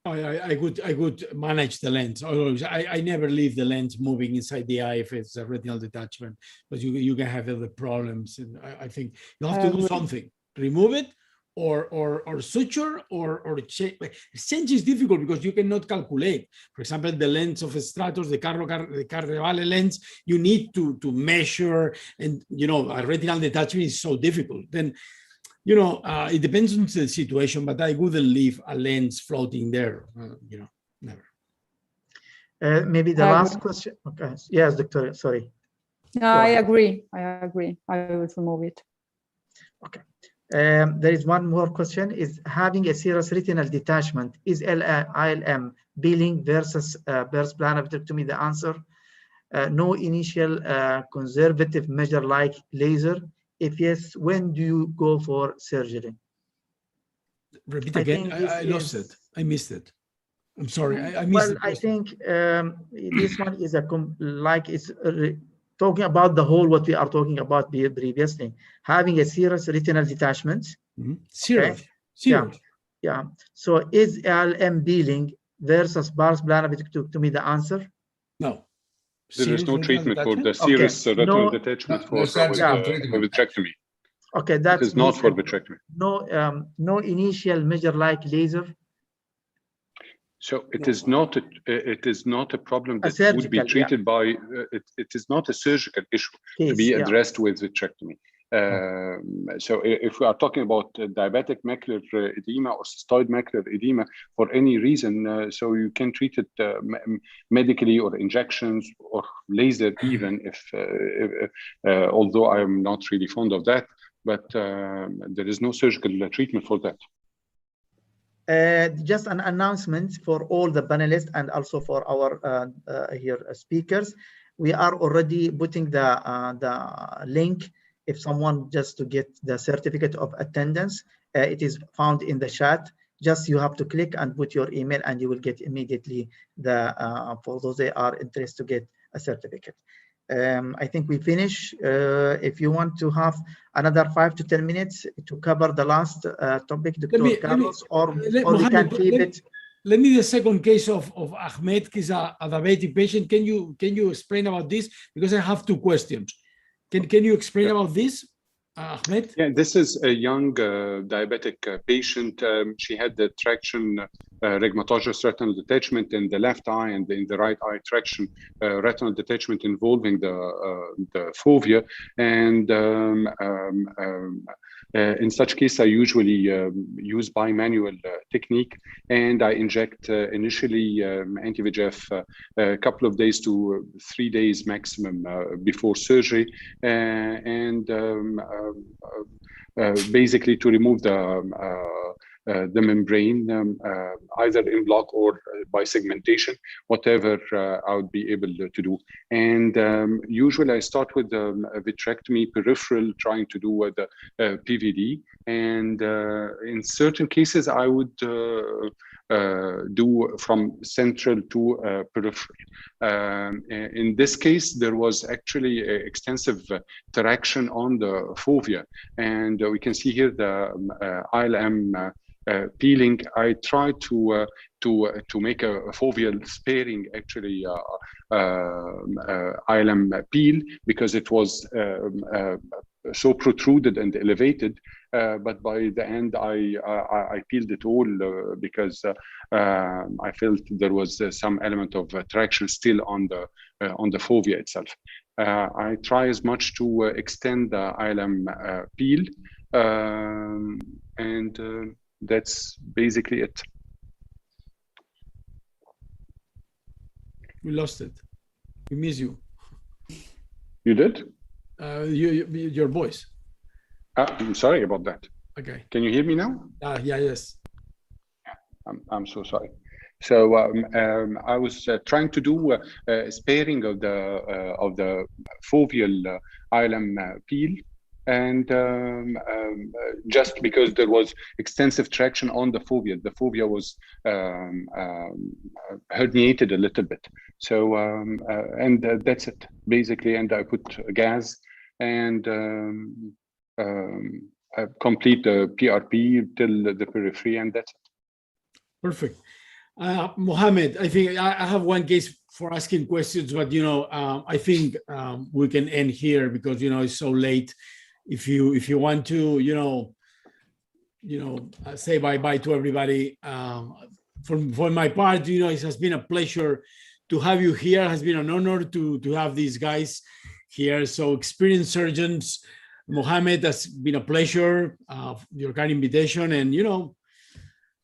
I could manage the lens. I never leave the lens moving inside the eye if it's a retinal detachment, but you can have other problems. And I think you have to do something, remove it or suture or change. Change is difficult because you cannot calculate. For example, the lens of a Stratus, the Carnevale lens, you need to measure, and a retinal detachment is so difficult. Then it depends on the situation, but I wouldn't leave a lens floating there, never. Maybe the last question. Okay. Yes, Doctor, sorry. No, I agree. I would remove it. Okay. There is one more question. Is having a serous retinal detachment, is ILM peeling versus burst plan vitrectomy the answer? No initial conservative measure like laser. If yes, when do you go for surgery? Repeat again. I lost it. I missed it. I'm sorry. I missed it. Well, I think this one is talking about the whole what we are talking about previously. Having a serous retinal detachment. Serous. Okay? Yeah. So is ILM peeling versus burst plan vitrectomy the answer? No. There is no treatment for the serous retinal detachment for vitrectomy. Okay, that is not for vitrectomy. No initial measure like laser. So it is not a problem that would be treated by. It is not a surgical issue to be addressed with vitrectomy. So if we are talking about diabetic macular edema or cystoid macular edema for any reason, so you can treat it medically or injections or laser even if although I am not really fond of that, but there is no surgical treatment for that. Just an announcement for all the panelists and also for our speakers. We are already putting the link. If someone just to get the certificate of attendance, it is found in the chat. Just you have to click and put your email, and you will get immediately for those that are interested to get a certificate. I think we finish. If you want to have another 5 to 10 minutes to cover the last topic, Dr. Carlos, or we can keep it. Let me the second case of Ahmed, who is a diabetic patient. Can you explain about this? Because I have 2 questions. Can you explain about this, Ahmed? Yeah, this is a young diabetic patient. She had the traction rhegmatogenous retinal detachment in the left eye, and in the right eye traction retinal detachment involving the fovea. And in such case, I usually use bimanual technique, and I inject initially anti-VEGF a couple of days to 3 days maximum before surgery, and basically to remove the membrane, either in block or by segmentation, whatever I would be able to do. And usually I start with the vitrectomy peripheral, trying to do the PVD. And in certain cases, I would do from central to peripheral. In this case, there was actually extensive traction on the fovea, and we can see here the ILM peeling. I tried to make a foveal sparing actually ILM peel, because it was so protruded and elevated. But by the end, I peeled it all because I felt there was some element of traction still on the fovea itself. I try as much to extend the ILM peel, and that's basically it. We lost it. We miss you. You did? Your voice. I'm sorry about that. Okay. Can you hear me now? Yeah, yes. I'm so sorry. So I was trying to do sparing of the foveal ILM peel, and just because there was extensive traction on the fovea. The fovea was herniated a little bit. So and that's it basically. And I put gas and complete the PRP till the periphery, and that's it. Perfect. Mohammed, I think I have one case for asking questions, but I think we can end here because it's so late. If you want to, say bye-bye to everybody. For my part, it has been a pleasure to have you here. It has been an honor to have these guys here. So experienced surgeons, Mohammed, has been a pleasure. Your kind invitation, and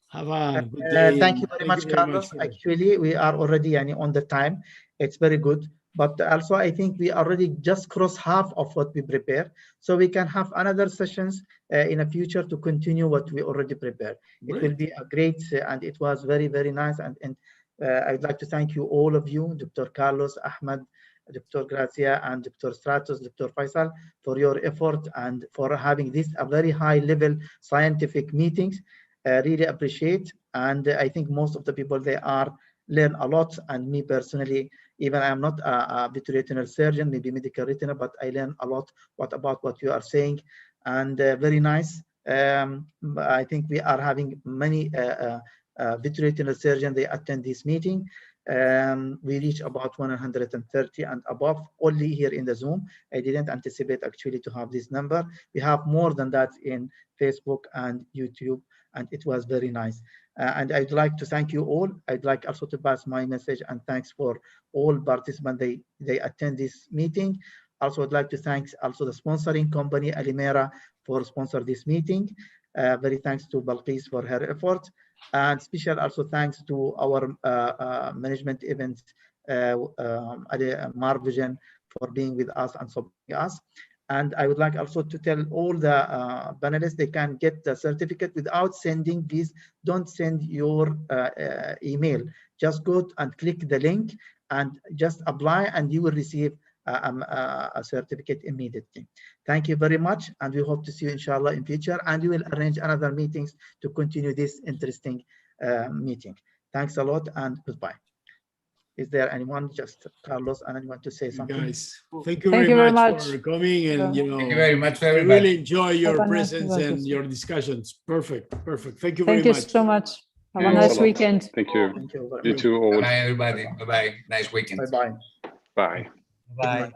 have a good day. Thank you very much, Carlos. Actually, we are already on the time. It's very good. But also, I think we already just crossed half of what we prepared. So we can have another sessions in the future to continue what we already prepared. It will be a great, and it was very, very nice. And I'd like to thank you, all of you, Dr. Carlos, Ahmed, Dr. Grazia, and Dr. Stratus, Dr. Faisal, for your effort and for having this a very high level scientific meetings. Really appreciate, and I think most of the people they are learn a lot. And me personally, even I'm not a vitreoretinal surgeon, maybe medical retina, but I learn a lot about what you are saying, and very nice. I think we are having many vitreoretinal surgeons they attend this meeting. We reach about 130 and above only here in the Zoom. I didn't anticipate actually to have this number. We have more than that in Facebook and YouTube, and it was very nice. And I'd like to thank you all. I'd like also to pass my message and thanks for all participants. They attend this meeting. Also, I'd like to thank also the sponsoring company, Alimera, for sponsor this meeting. Very thanks to Balqis for her effort. And special also thanks to our management events, Marvision, for being with us and supporting us. And I would like also to tell all the panelists they can get the certificate without sending. Please don't send your email. Just go and click the link and just apply, and you will receive a certificate immediately. Thank you very much, and we hope to see you inshallah in future, and we will arrange another meetings to continue this interesting meeting. Thanks a lot, and goodbye. Is there anyone, just Carlos, and anyone to say something? Guys, thank you very much for coming, and thank you very much. I really enjoy your presence and your discussions. Perfect. Thank you very much. Thank you so much. Have a nice weekend. Thank you. Thank you very much. You too all. Bye, everybody. Bye-bye. Nice weekend. Bye-bye. Bye. Bye.